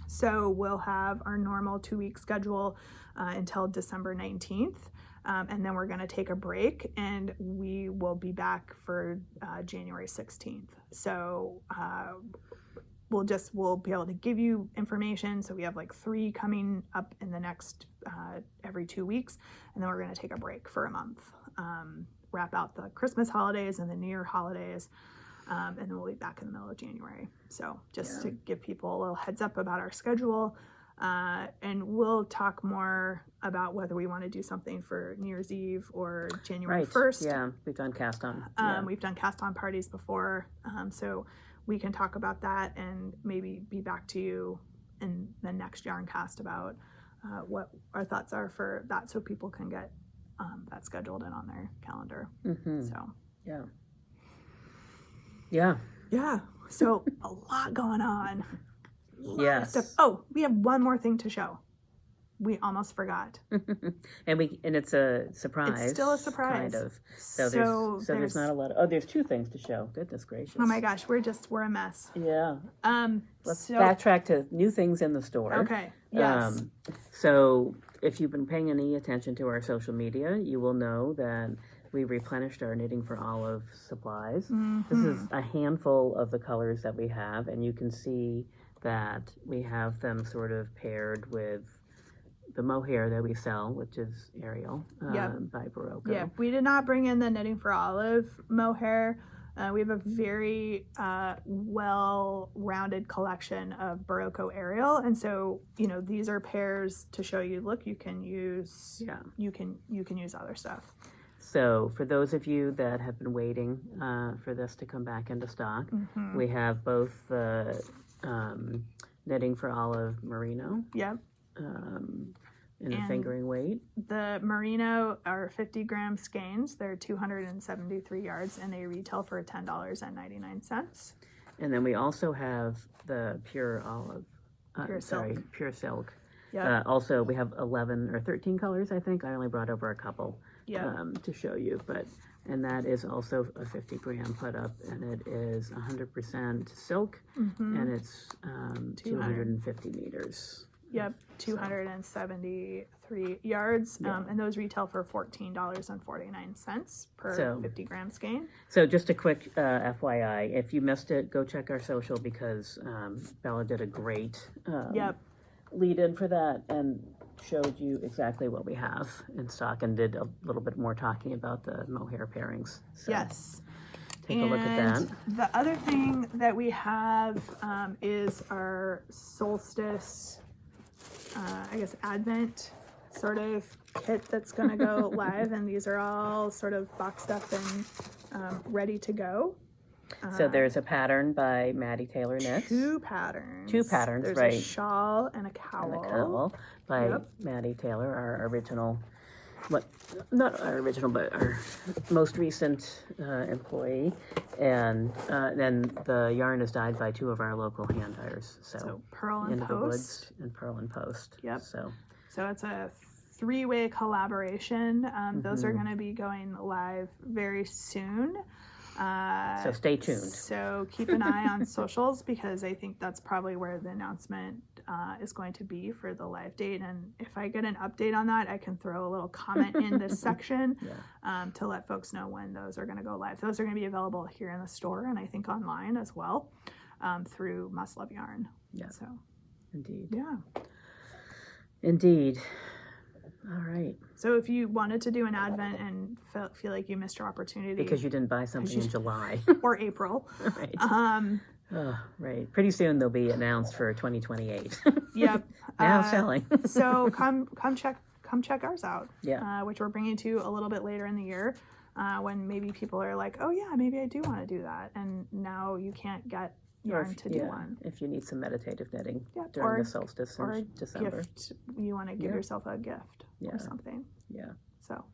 So we'll have our normal 2-week schedule until December 19th. And then we're going to take a break and we will be back for January 16th. So we'll be able to give you information. So we have like 3 coming up in the next every 2 weeks. And then we're going to take a break for a month, wrap out the Christmas holidays and the New Year holidays. And then we'll be back in the middle of January. So just to give people a little heads up about our schedule. And we'll talk more about whether we want to do something for New Year's Eve or January 1st. Yeah, we've done cast on. We've done cast on parties before. So we can talk about that and maybe be back to you in the next Yarncast about what our thoughts are for that so people can get that scheduled in on their calendar. So, Yeah. So a lot going on. Yes. Oh, we have one more thing to show. We almost forgot. and it's a surprise. It's still a surprise. Kind of. So there's not a lot of, there's 2 things to show. Goodness gracious. Oh my gosh, we're a mess. Yeah. Let's backtrack to new things in the store. Okay. Yes. So if you've been paying any attention to our social media, you will know that we replenished our Knitting for Olive supplies. This is a handful of the colors that we have, and you can see that we have them sort of paired with the mohair that we sell, which is Ariel by Barocco. Yeah, we did not bring in the Knitting for Olive mohair. We have a very well-rounded collection of Barocco Ariel, and so these are pairs to show you. Look, you can use you can use other stuff. So for those of you that have been waiting for this to come back into stock, we have both the Knitting for Olive Merino. Yep. In a fingering weight. The Merino are 50-gram skeins. They're 273 yards, and they retail for $10.99. And then we also have the Pure Olive. Silk. Pure Silk. Yep. Also, we have 11 or 13 colors, I think. I only brought over a couple to show you. And that is also a 50-gram put up, and it is 100% silk, and it's 250 meters. Yep, 273 yards, and those retail for $14.49 per 50-gram skein. So just a quick FYI, if you missed it, go check our social because Bella did a great lead-in for that and showed you exactly what we have in stock and did a little bit more talking about the mohair pairings. So yes. Take a look at that. The other thing that we have is our solstice Advent sort of kit that's going to go live, and these are all sort of boxed up and ready to go. So there's a pattern by Maddie Taylor Knits. Two patterns. There's a shawl and a cowl. And a cowl by Maddie Taylor, our original, not our original, but our most recent employee. And then the yarn is dyed by two of our local hand dyers. So Pearl and Into Post. the Woods and Pearl and Post. Yep. So it's a 3-way collaboration. Those are going to be going live very soon. So stay tuned. So keep an eye on socials because I think that's probably where the announcement is going to be for the live date. And if I get an update on that, I can throw a little comment in this section to let folks know when those are going to go live. Those are going to be available here in the store and I think online as well through Must Love Yarn. Yeah. So indeed. Yeah. Indeed. All right. So if you wanted to do an Advent and feel like you missed your opportunity because you didn't buy something in July or April, right? Right. Pretty soon they'll be announced for 2028. Yep. Now selling. So come check ours out. Yeah. Which we're bringing to you a little bit later in the year, when maybe people are like, oh yeah, maybe I do want to do that, and now you can't get yarn to do one. If you need some meditative knitting Yep. during the solstice in December. Gift, you want to give yourself a gift or something. Yeah. So.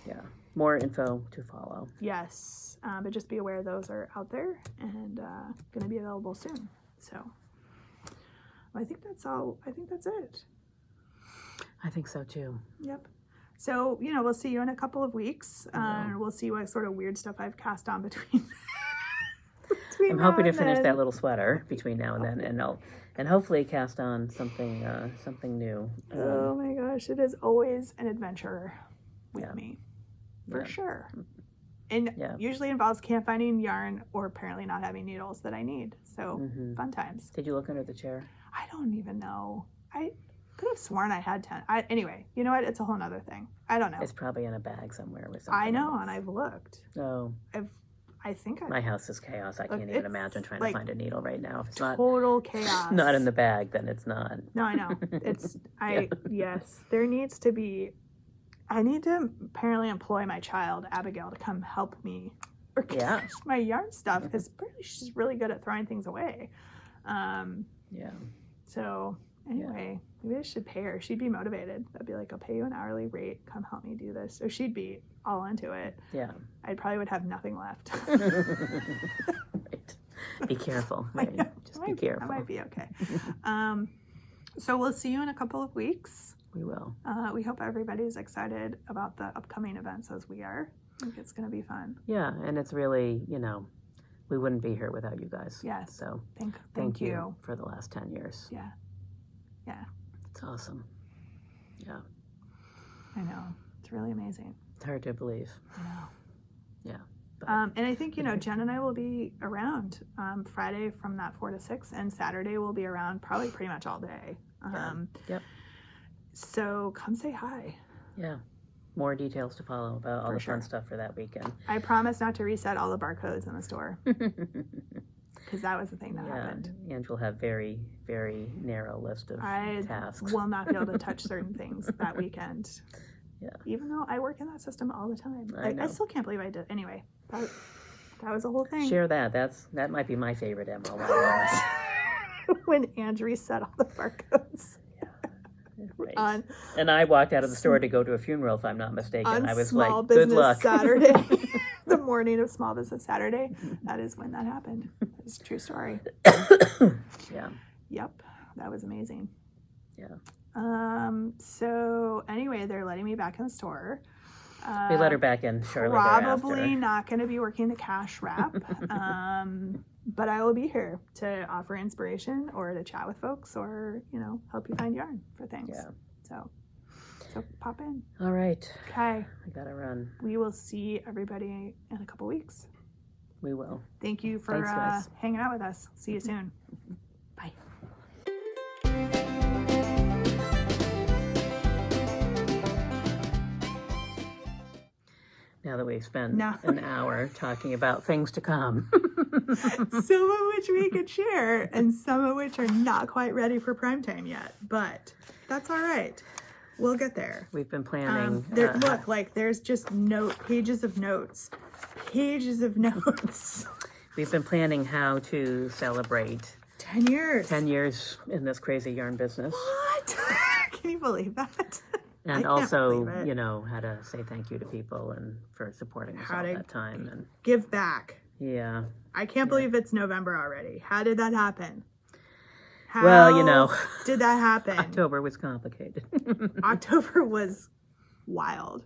Yeah. More info to follow. Yes, but just be aware those are out there and going to be available soon. So I think that's all. I think that's it. I think so too. Yep. So, we'll see you in a couple of weeks. We'll see what sort of weird stuff I've cast on between. I'm hoping to finish that little sweater between now and then, and hopefully cast on something new. Oh my gosh, it is always an adventure with me, for sure. And usually involves can't finding yarn or apparently not having needles that I need. So fun times. Did you look under the chair? I don't even know. I could have sworn I had 10. Anyway, you know what? It's a whole nother thing. I don't know. It's probably in a bag somewhere with something. I know, and I've looked. Oh. I think my house is chaos. I can't even imagine trying to find a needle right now. If it's total chaos. Not in the bag, then it's not. No, I know. Yes. There needs to be. I need to apparently employ my child Abigail to come help me organize my yarn stuff because apparently she's really good at throwing things away. So anyway, maybe I should pay her. She'd be motivated. I'd be like, I'll pay you an hourly rate. Come help me do this. So she'd be all into it. Yeah. I probably would have nothing left. Right. Be careful. Right. Just be careful. I might be okay. So we'll see you in a couple of weeks. We will. We hope everybody's excited about the upcoming events as we are. I think it's going to be fun. Yeah, and it's really, we wouldn't be here without you guys. Yes. So thank you for the last 10 years. Yeah. Yeah. It's awesome. Yeah. I know. It's really amazing. It's hard to believe. I know. Yeah. But, and I think, Jen and I will be around Friday from that 4 to 6, and Saturday we'll be around probably pretty much all day. Yep. So come say hi. Yeah. more details to follow about all For the fun sure. stuff for that weekend. I promise not to reset all the barcodes in the store because that was the thing that happened. Ange will have very, very narrow list of I tasks. will not be able to touch certain things that weekend. Yeah. Even though I work in that system all the time. I know. I still can't believe I did. Anyway, that was the whole thing. Share that. That might be my favorite MLM. When Ange reset all the barcodes. Right. And I walked out of the store to go to a funeral, if I'm not mistaken. On I was Small like, good Business luck. Saturday, the morning of Small Business Saturday. That is when that happened. It's a true story. Yeah. Yep, that was amazing. Yeah. So anyway, they're letting me back in the store. We let her back in shortly Probably thereafter. not going to be working the cash wrap. But I will be here to offer inspiration or to chat with folks or, help you find yarn for things. Yeah. So pop in. All right. Okay. I gotta run. We will see everybody in a couple weeks. We will. Thank you for Thanks, guys. hanging out with us. See you soon. Bye. Now that we've spent No. an hour talking about things to come. Some of which we could share and some of which are not quite ready for prime time yet, but that's all right. We'll get there. We've been planning. Look, there's just pages of notes. We've been planning how to celebrate 10 years. 10 years in this crazy yarn business. What? Can you believe that? I And can't also, believe it. how to say thank you to people and for supporting us How all to- that time. And Give back. yeah. I can't believe it's November already. How did that happen? Well, did that happen? October was complicated. October was wild.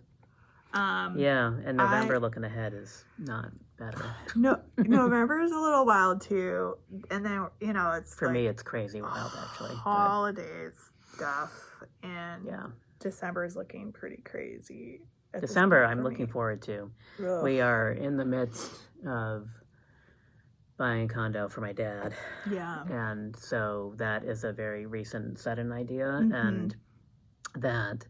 Yeah, and November looking ahead is not better. No, November is a little wild too, and then it's For like me, it's crazy wild actually. but holidays stuff, and yeah, December is looking pretty crazy. at this December point I'm for looking me. forward to. Ugh. We are in the midst of buying a condo for my dad, Yeah. and so that is a very recent sudden idea, Mhm. and that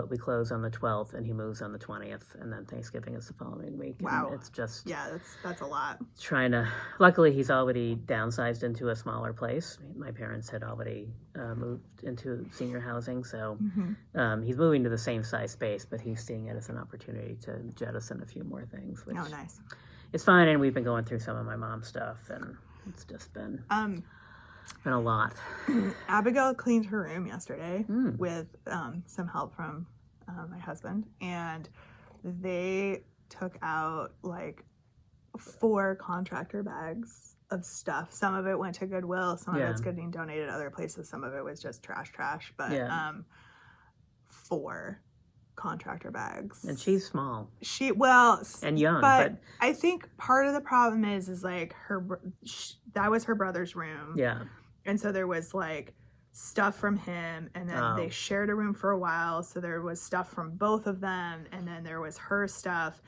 we close on the 12th and he moves on the 20th, and then Thanksgiving is the following week. Wow. And it's just Yeah, that's a lot. trying to. Luckily, he's already downsized into a smaller place. My parents had already moved into senior housing, so Mm-hmm. he's moving to the same size space, but he's seeing it as an opportunity to jettison a few more things, which Oh, nice. is fine. And we've been going through some of my mom's stuff, and it's just been a lot. Abigail cleaned her room yesterday Mm. with some help from my husband, and they took out like 4 contractor bags of stuff. Some of it went to Goodwill, some of Yeah. it's getting donated other places, some of it was just trash, but Yeah. 4 contractor bags. And she's small and young, but but I think part of the problem is like that was her brother's room. yeah, And so there was like stuff from him, and then they shared a room for a while. So there was stuff from both of them, and then there was her stuff.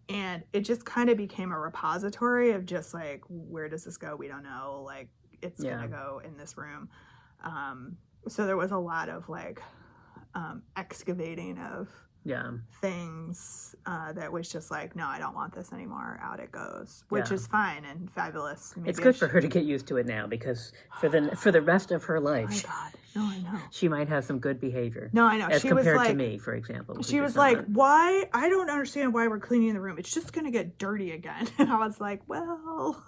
And it just kind of became a repository of just like, where does this go? We don't know. Like, it's going to go in this room. So there was a lot of like excavating of yeah, things that was just like, no, I don't want this anymore. Out it goes, which Yeah. is fine and fabulous. Maybe it's good for her to get used to it now, because for the rest of her Oh my life, God. No, I know. she might have some good behavior. No, I know. As She was compared like, to me, for example. who she did was like, not. why? I don't understand why we're cleaning the room. It's just going to get dirty again. And I was like, well,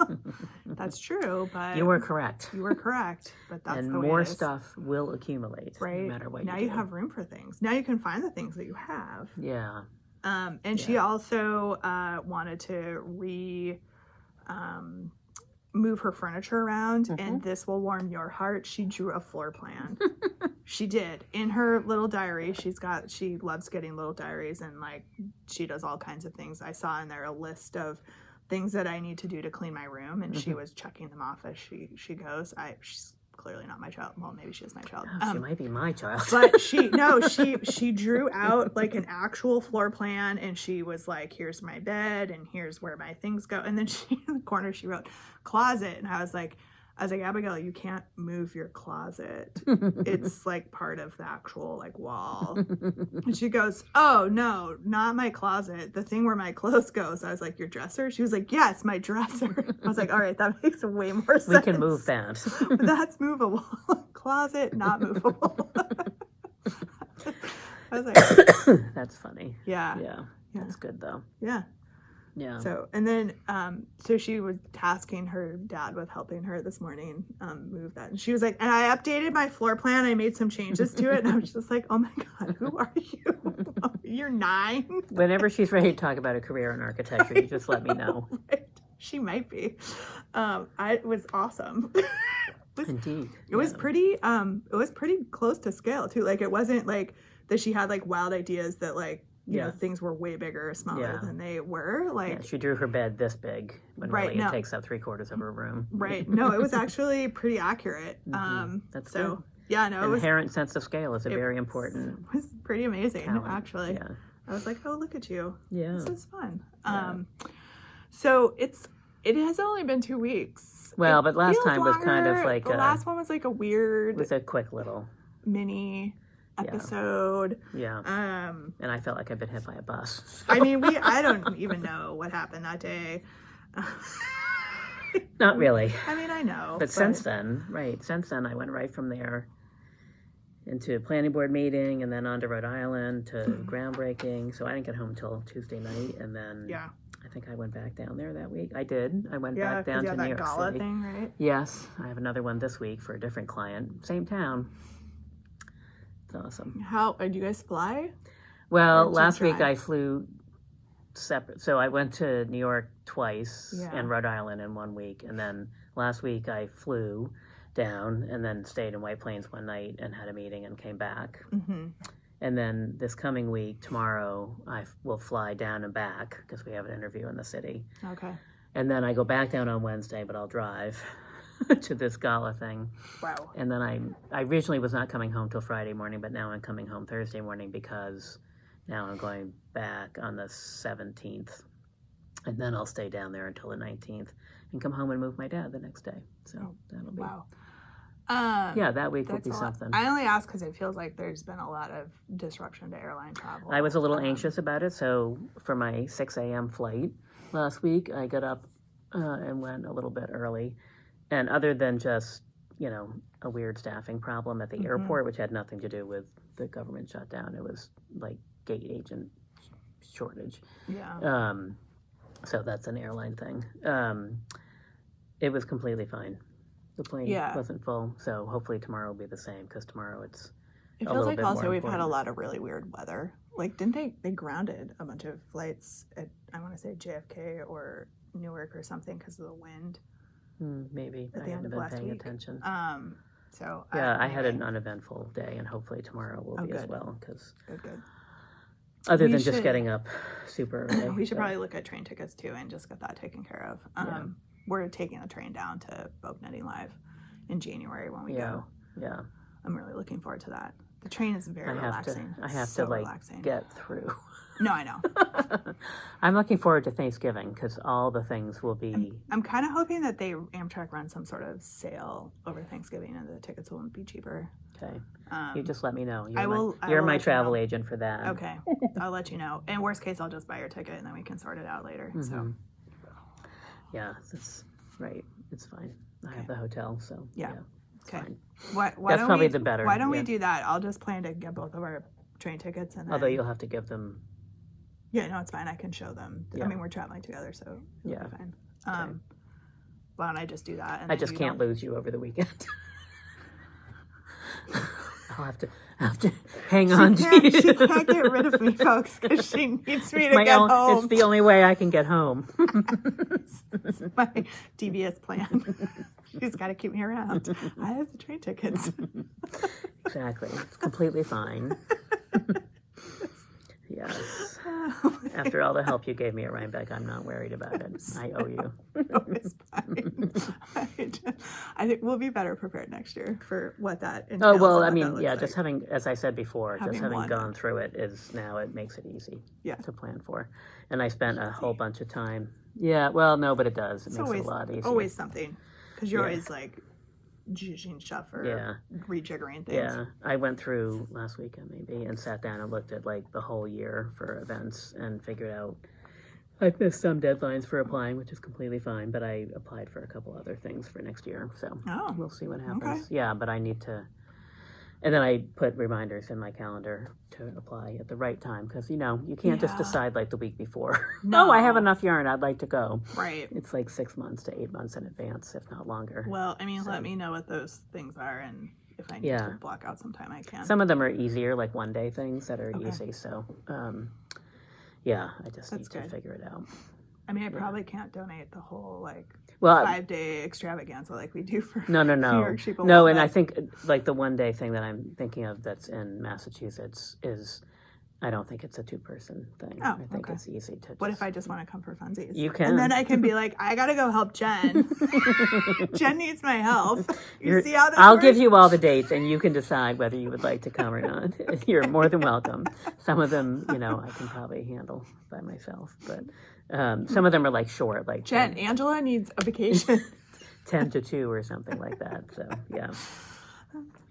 that's true, but You were correct. you were correct. But that's And the way more it is, toughs will accumulate, right? no matter what Now you you do. have room for things. Now you can find the things that you have. Yeah. And she also wanted to move her furniture around, and this will warm your heart. She drew a floor plan. She did. In her little diary, she loves getting little diaries, and like she does all kinds of things. I saw in there a list of things that I need to do to clean my room, and she was checking them off as she goes. She's clearly not my child. Well, maybe she is my child. Oh, she might be my child. But she drew out like an actual floor plan, and she was like, here's my bed and here's where my things go. And then in the corner she wrote closet, and I was like, I was like, Abigail, you can't move your closet. It's like part of the actual like wall. And she goes, oh no, not my closet. The thing where my clothes goes. I was like, your dresser? She was like, yes, my dresser. I was like, all right, that makes way more sense. We can move that. That's movable. Closet, not movable. I was like, That's funny. yeah. Yeah. That's good though. Yeah. Yeah. So, and then, so she was tasking her dad with helping her this morning move that. And she was like, and I updated my floor plan. I made some changes to it. And I was just like, oh my God, who are you? You're 9? Whenever she's ready to talk about a career in architecture, you just let me know. Right. She might be. It was awesome. Indeed. It was pretty close to scale too. Like, it wasn't like that she had like wild ideas that like, you know, things were way bigger or smaller than they were. Like, she drew her bed this big when really it takes up 3/4 of her room. Right. No, it was actually pretty accurate. That's so good. yeah, no, it was inherent sense of scale is a very important. It was pretty amazing, talent. actually. Yeah. I was like, oh, look at you. Yeah. This is fun. Yeah. So it has only been 2 weeks. Well, It but last feels time was kind of longer. like the last one was like a weird it was a quick little. mini episode. Yeah. And I felt like I'd been hit by a bus. I mean, I don't even know what happened that day. Not really. I mean, I know. But since then, I went right from there into a planning board meeting and then on to Rhode Island to groundbreaking. So I didn't get home until Tuesday night. And then I think I went back down there that week. I did. I went back down to New York gala City. thing, right? Yes. I have another one this week for a different client. Same town. It's awesome. How did you guys fly? Well, Or did you last week drive? I flew separate. So I went to New York twice Yeah. and Rhode Island in 1 week. And then last week I flew down and then stayed in White Plains one night and had a meeting and came back. Mm-hmm. And then this coming week, tomorrow, I will fly down and back because we have an interview in the city. Okay. And then I go back down on Wednesday, but I'll drive to this gala thing. Wow. And then I originally was not coming home till Friday morning, but now I'm coming home Thursday morning because now I'm going back on the 17th. And then I'll stay down there until the 19th and come home and move my dad the next day. So that'll be... Wow. Yeah, that week will That's be a lot. something. I only ask because it feels like there's been a lot of disruption to airline travel. I was a little anxious about it, so for my 6 a.m. flight last week, I got up and went a little bit early. And other than just, you know, a weird staffing problem at the airport, which had nothing to do with the government shutdown, it was like gate agent shortage. Yeah. So that's an airline thing. It was completely fine. The plane wasn't full, so hopefully tomorrow will be the same because tomorrow it's It a feels little like bit also more we've had a important. lot of really weird weather. Like, didn't they grounded a bunch of flights at, I want to say JFK or Newark or something because of the wind? Maybe. At I the end haven't of been last paying week. attention. So Yeah, I had an uneventful day, and hopefully tomorrow will be as good. well. Because Good. other We than just should- getting up super early, We should so- probably look at train tickets too and just get that taken care of. We're taking a train down to Boat Netting Live in January when we go. Yeah, I'm really looking forward to that. The train is very relaxing. I have So to like relaxing. get through. No, I know. I'm looking forward to Thanksgiving because all the things will be. I'm kind of hoping that Amtrak runs some sort of sale over Thanksgiving and the tickets will be cheaper. Okay, you just let me know. You're I will You're my let you travel know. agent for that. Okay, I'll let you know. And worst case, I'll just buy your ticket and then we can sort it out later. So Yeah, that's right. It's fine. I have the hotel, so Yeah. it's Okay. fine. why That's don't probably we, the better, Why don't yeah. we do that? I'll just plan to get both of our train tickets and then. Although you'll have to give them. Yeah, no, it's fine. I can show them. Yeah. I mean, we're traveling together, so it'll Yeah. be fine. Why don't I just do that? And I then just you can't don't- lose you over the weekend. I'll have to hang on to you. She can't get rid of me, folks, because she needs me to get home. It's the only way I can get home. It's my devious plan. She's got to keep me around. I have the train tickets. Exactly. It's completely fine. Yes. After all the help you gave me at Rhinebeck, I'm not worried about it. I owe you. No, it's fine. I think we'll be better prepared next year for what that entails. Oh, well, and I what mean, that looks yeah, like. just having, as I said before, Having just having one. gone through it is now it makes it easy Yeah. to plan for. And I spent a whole bunch of time. Yeah, well, no, but it does. It It's makes always, it a lot easier. always something. Because you're Yeah. always like, judging stuff or Yeah. rejiggering things. Yeah, I went through last weekend maybe and sat down and looked at like the whole year for events and figured out I've missed some deadlines for applying, which is completely fine, but I applied for a couple other things for next year, so Oh, we'll see what happens. okay. Yeah, but I need to, and then I put reminders in my calendar to apply at the right time because, you know, you can't just Yeah. decide like the week before. No. Oh, I have enough yarn, I'd like to go. Right. It's like 6 months to 8 months in advance, if not longer. Well, I mean, So- let me know what those things are, and if I need Yeah. to block out some time, I can. Some of them are easier, like one day things that are Okay. easy, so yeah, I just That's need to good. figure it out. I mean, I probably can't donate the whole like Well, 5-day extravaganza like we do for no, New York Sheep and no, Wool, and I but- think like the one day thing that I'm thinking of that's in Massachusetts is, I don't think it's a 2-person thing. Oh, I think okay. it's easy to. What if I just want to come for funsies? You can. And then I can be like, I gotta go help Jen. Jen needs my help. You see how this I'll works? give you all the dates, and you can decide whether you would like to come or not. You're more than welcome. Some of them, you know, I can probably handle by myself, but some of them are like short, like Jen, Angela needs a vacation. 10 to 2 or something like that. So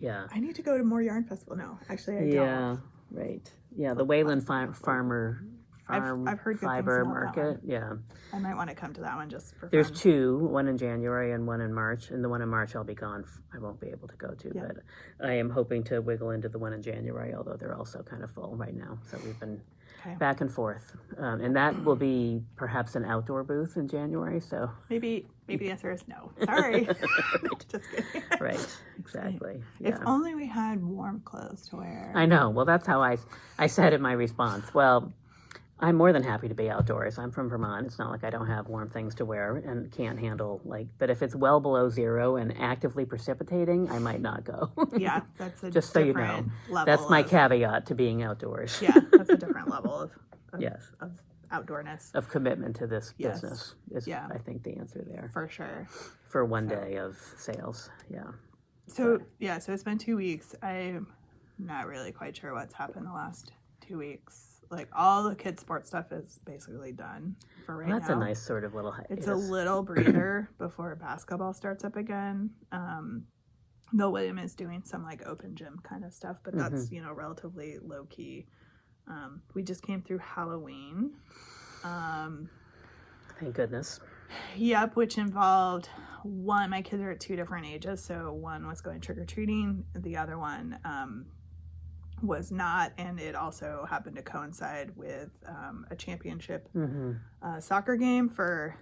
yeah. I need to go to more yarn festival. No, actually, I Yeah, don't. right. Yeah, the Wayland Farmer I've heard good Fiber things about that Market. Yeah, I might want to come to that one just for there's fun. 2, one in January and one in March. And the one in March I'll be gone. I won't be able to go to, Yeah. but I am hoping to wiggle into the one in January. Although they're also kind of full right now, so we've been Okay. back and forth. And that will be perhaps an outdoor booth in January. So Maybe the answer is no. Sorry. Just kidding. right, exactly. If Yeah. only we had warm clothes to wear. I know. Well, that's how I said in my response. Well, I'm more than happy to be outdoors. I'm from Vermont. It's not like I don't have warm things to wear and can't handle but if it's well below 0 and actively precipitating, I might not go. Yeah, that's a Just so you know. different level. That's my of, caveat to being outdoors. Yeah, that's a different level of Yes. of outdoorness Of commitment to this Yes. business is, Yeah. I think, the answer there. for sure. For one day of sales. Yeah. So it's been 2 weeks. I'm not really quite sure what's happened the last 2 weeks. Like all the kids' sports stuff is basically done for right Well, that's now. a nice sort of little It's a little breather before basketball starts up again. Bill William is doing some like open gym kind of stuff, but that's relatively low key. We just came through Halloween. Thank goodness. Yep, which involved my kids are at 2 different ages, so one was going trick-or-treating, the other one was not, and it also happened to coincide with a championship soccer game for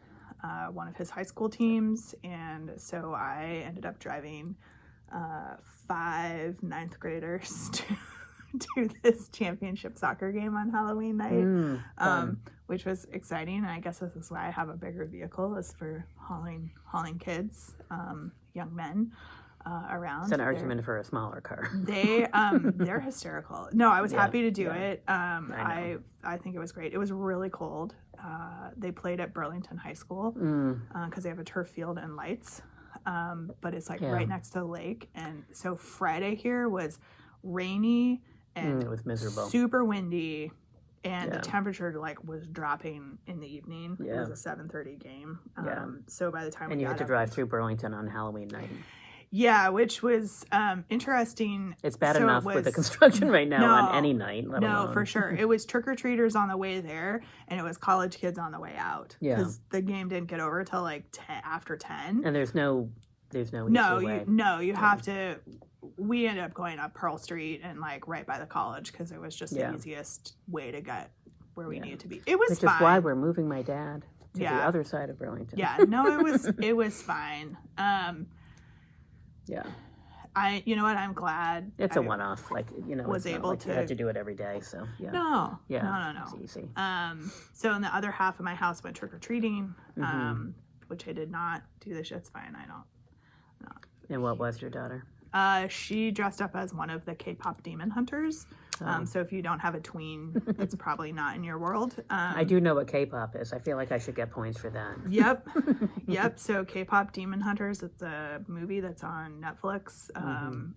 one of his high school teams, and so I ended up driving 5 9th graders to this championship soccer game on Halloween night. Fun. Which was exciting, and I guess this is why I have a bigger vehicle, is for hauling kids, young men around. It's an argument for a smaller car. They're hysterical. No, I was Yeah, happy to do yeah. it. I I think it was great. It was really cold. They played at Burlington High School because they have a turf field and lights, but it's like Yeah. right next to the lake. And so Friday here was rainy and It was miserable. super windy. And Yeah. the temperature like was dropping in the evening. It Yeah. was a 7:30 game. Yeah. So by the time And we you got had to up, drive through Burlington on Halloween night. yeah, which was interesting. It's bad So it enough with the was- construction right now on No. any night, let No, alone. for sure. It was trick or treaters on the way there, and it was college kids on the way out. Yeah. Because the game didn't get over till like after 10. And there's no No, easy way. you have to. We ended up going up Pearl Street and like right by the college because it was just Yeah. the easiest way to get where we Yeah. needed to be. It was Which fine. is why we're moving my dad to the Yeah. other side of Burlington. Yeah, no, it was fine. Yeah. You know what? I'm glad. It's a I- one-off. Like, was it's not able like you to- had to do it every day. So, yeah. No, Yeah. no. It's easy. So in the other half of my house went trick or treating, Mm-hmm. which I did not do this. It's fine. I don't. And what was your daughter? She dressed up as one of the K-pop demon hunters. Oh. So if you don't have a tween, it's probably not in your world. I do know what K-pop is. I feel like I should get points for that. Yep. So K-pop Demon Hunters. It's a movie that's on Netflix.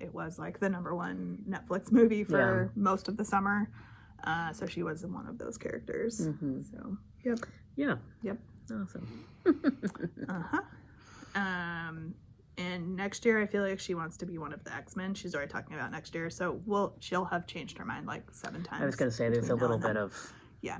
It was like the ¡1 Netflix movie for most of the summer. So she was one of those characters. So Yeah. Yep. Awesome. And next year, I feel like she wants to be one of the X-Men. She's already talking about next year. So she'll have changed her mind like 7 times. I was going to say there's a between now little and bit then. of Yeah.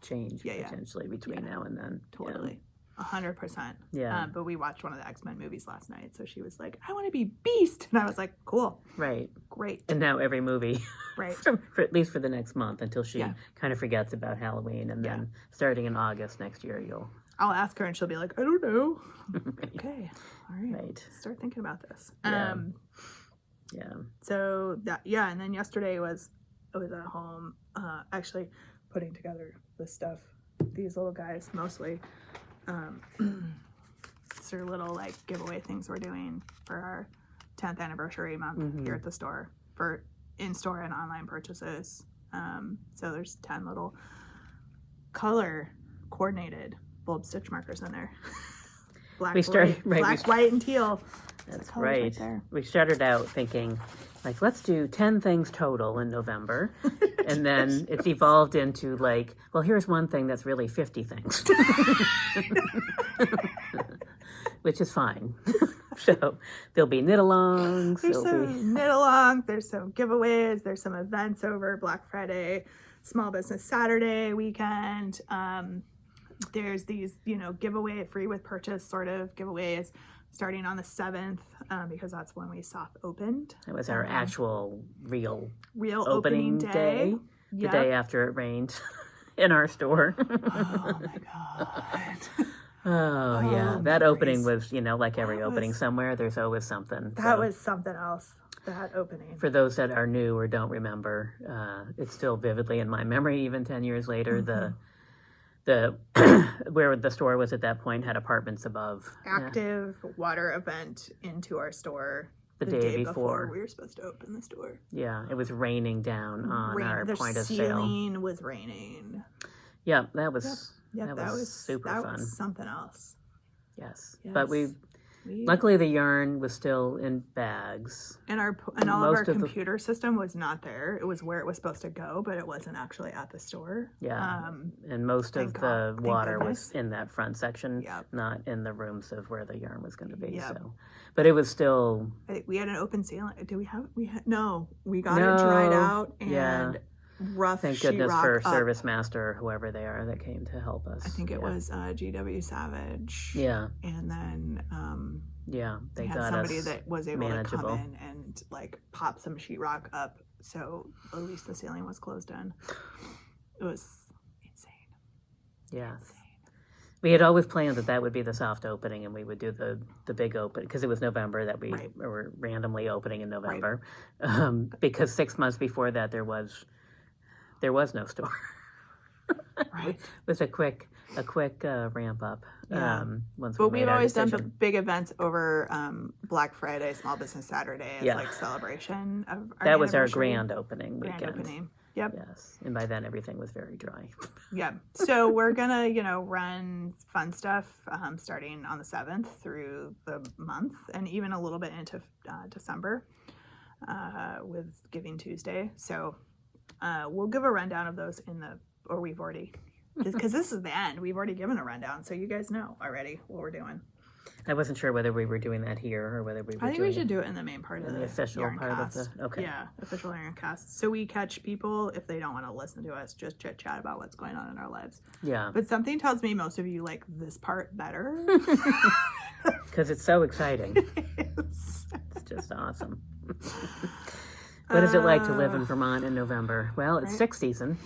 change Yeah, yeah. potentially between now and then. Totally. 100%. Yeah. But we watched one of the X-Men movies last night. So she was like, I want to be Beast. And I was like, cool. Right. Great. And now every movie, Right. for at least for the next month until she Yeah. kind of forgets about Halloween. And then starting in August next year, you'll. I'll ask her and she'll be like, I don't know. Okay. All right. Right. Start thinking about this. Yeah. Yeah. So and then yesterday I was at home actually putting together this stuff. These little guys mostly. These are little like giveaway things we're doing for our 10th anniversary month here at the store for in-store and online purchases. So there's 10 little color coordinated bulb stitch markers in there. Black, white, and teal. That's colors right right. there. We started out thinking, like, let's do 10 things total in November. And then it's evolved into, like, well, here's one thing that's really 50 things. Which is fine. So there'll be knit-alongs. There's some knit-alongs. There's some giveaways. There's some events over Black Friday, Small Business Saturday weekend. There's these, giveaway free with purchase sort of giveaways starting on the 7th because that's when we soft opened. That was our actual real opening day. The day after it rained in our store. Oh my God. Oh, yeah. That opening was, like every opening somewhere, there's always something. That was something else, that opening. For those that are new or don't remember, it's still vividly in my memory, even 10 years later, the where the store was at that point had apartments above. Active water event into our store the day before we were supposed to open the store. Yeah, it was raining down on our point of sale. The ceiling was raining. Yeah, that was Yep, that was super fun. That was something else. Yes. But luckily the yarn was still in bags. And all of our computer system was not there. It was where it was supposed to go, but it wasn't actually at the store. Yeah. And most of the water was in that front section, not in the rooms of where the yarn was going to be. Yep. So, but it was still. We had an open ceiling. Did we have? No. We got it dried out and rough. Thank goodness for Service Master or whoever they are that came to help us. I think it was GW Savage. Yeah. And then they had got somebody us that was able manageable. to come in and like pop some sheetrock up, so at least the ceiling was closed in. It was insane. Yeah. We had always planned that would be the soft opening, and we would do the big open because it was November that we were randomly opening in November. Because 6 months before that there was no store. Right. It was a quick ramp up. Once but we we've made our always done decision. big events over Black Friday, Small Business Saturday as like celebration of our that was our anniversary. grand opening weekend. Yep. Yes. And by then everything was very dry. Yeah. So we're gonna, run fun stuff starting on the 7th through the month and even a little bit into December with Giving Tuesday. So we'll give a rundown of those we've already, because this is the end. We've already given a rundown, so you guys know already what we're doing. I wasn't sure whether we were doing that here or whether we were I think we should do it in the main part of the official Yarn part Cast. of the Yeah, official Yarn Cast. So we catch people if they don't want to listen to us just chit chat about what's going on in our lives. Yeah. But something tells me most of you like this part better. Because it's so exciting. It's just awesome. What is it like to live in Vermont in November? Well, it's stick season.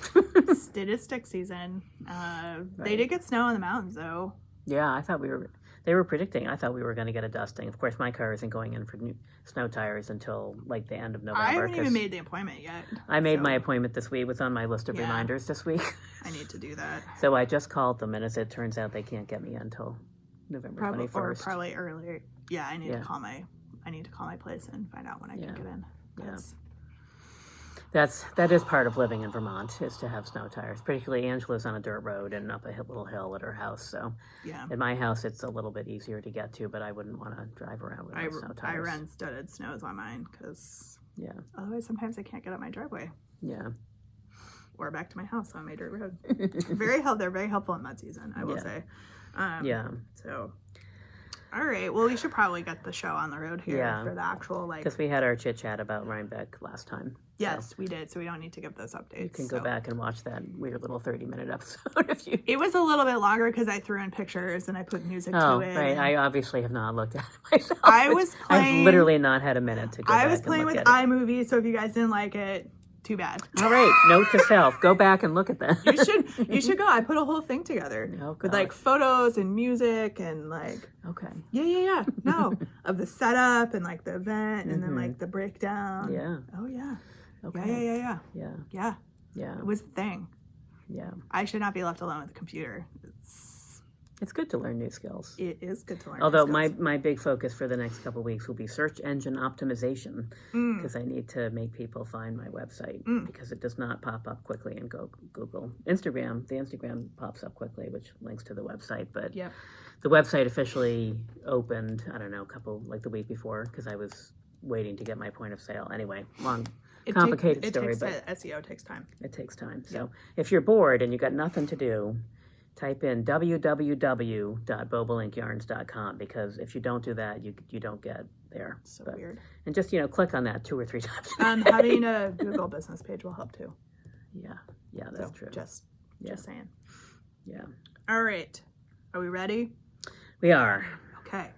It is stick season. They did get snow in the mountains, though. Yeah, I thought they were predicting. I thought we were going to get a dusting. Of course, my car isn't going in for new snow tires until like the end of November. I haven't even made the appointment yet. I made my appointment this week. It was on my list of reminders this week. I need to do that. So I just called them, and as it turns out, they can't get me until November 21st. Or probably earlier. Yeah, I need to call my place and find out when I can get in. That is part of living in Vermont, is to have snow tires. Particularly Angela's on a dirt road and up a little hill at her house. So at my house, it's a little bit easier to get to, but I wouldn't want to drive around with my snow tires. I run studded snows on mine because otherwise sometimes I can't get up my driveway. Yeah. Or back to my house on my dirt road. They're very helpful in mud season, I will say. So, All right. Well, we should probably get the show on the road here Yeah. for the actual Because we had our chit chat about Rhinebeck last time. Yes, we did. So we don't need to give those updates. You can go back and watch that weird little 30-minute episode if you. It was a little bit longer because I threw in pictures and I put music Oh, to it. right. I obviously have not looked at it myself. I was playing. I've literally not had a minute to go back I was and playing look with at it. iMovie, so if you guys didn't like it, too bad. All right, note to self: go back and look at that. You should go. I put a whole thing together Oh, with like gosh. photos and music and like Okay. yeah. No, of the setup and like the event and then like the breakdown. Yeah. Oh yeah. Okay. Yeah. Yeah. Yeah. It was the thing. Yeah. I should not be left alone with the computer. It's good to learn new skills. It is good to learn. Although new skills. my big focus for the next couple of weeks will be search engine optimization Mm. because I need to make people find my website because it does not pop up quickly in Google. The Instagram pops up quickly, which links to the website, but Yep. the website officially opened, I don't know, the week before because I was waiting to get my point of sale. Anyway, complicated story, but SEO takes time. it takes time. So if you're bored and you got nothing to do, type in www.bobolinkyarns.com because if you don't do that, you don't get there. So weird. And just, click on that 2 or 3 times. Having a Google business page will help too. Yeah, that's true. Just saying. Yeah. All right. Are we ready? We are. Okay.